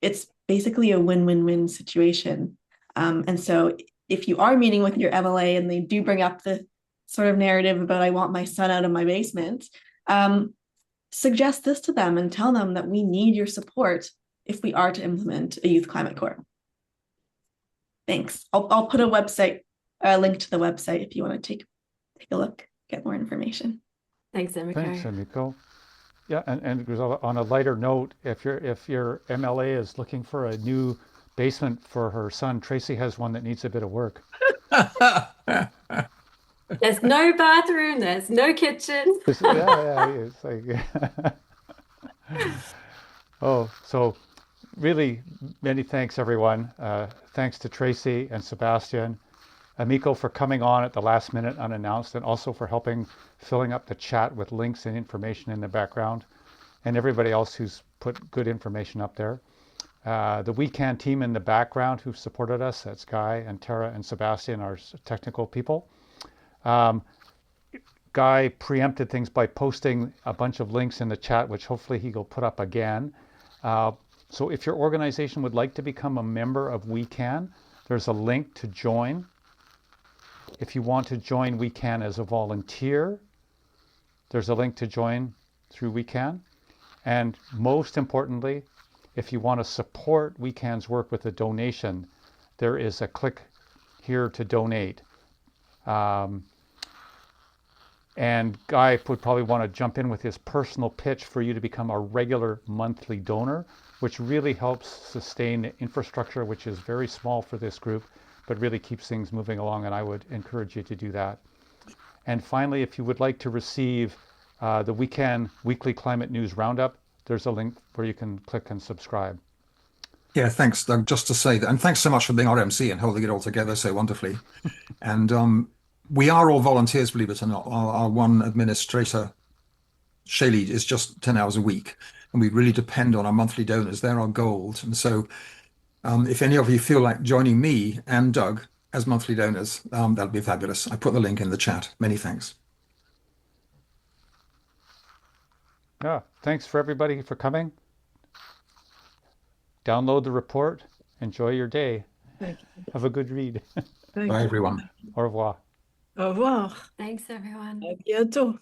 O: It's basically a win-win-win situation. And so if you are meeting with your MLA and they do bring up the sort of narrative about I want my son out of my basement, suggest this to them and tell them that we need your support if we are to implement a Youth Climate Corps. Thanks. I'll put a link to the website if you want to take a look, get more information.
B: Thanks, Emiko.
A: Thanks, Emiko. Yeah, and on a lighter note, if your MLA is looking for a new basement for her son, Tracey has one that needs a bit of work.
B: There's no bathroom, there's no kitchen.
A: It's like oh, so really many thanks, everyone. Thanks to Tracey and Sebastian, Emiko for coming on at the last minute unannounced, and also for filling up the chat with links and information in the background, and everybody else who's put good information up there. The We Can team in the background who've supported us, that's Guy and Tara and Sebastian, our technical people. Guy preempted things by posting a bunch of links in the chat, which hopefully he will put up again. So if your organization would like to become a member of We Can, there's a link to join. If you want to join We Can as a volunteer, there's a link to join through We Can. And most importantly, if you want to support We Can's work with a donation, there is a click here to donate. And Guy would probably want to jump in with his personal pitch for you to become a regular monthly donor, which really helps sustain the infrastructure, which is very small for this group, but really keeps things moving along, and I would encourage you to do that. And finally, if you would like to receive the We Can Weekly Climate News Roundup, there's a link where you can click and subscribe.
E: Yeah, thanks, Doug. Just to say that, and thanks so much for being our MC and holding it all together so wonderfully. And we are all volunteers, believe it or not. Our one administrator, Shaylee, is just 10 hours a week, and we really depend on our monthly donors. They're our gold. And so if any of you feel like joining me and Doug as monthly donors, that'll be fabulous. I put the link in the chat. Many thanks.
A: Yeah, thanks for everybody for coming. Download the report. Enjoy your day.
N: Thank you.
A: Have a good read.
N: Thank
E: Bye,
N: you.
E: everyone.
A: Au revoir.
N: Au revoir.
B: Thanks, everyone.
N: À bientôt.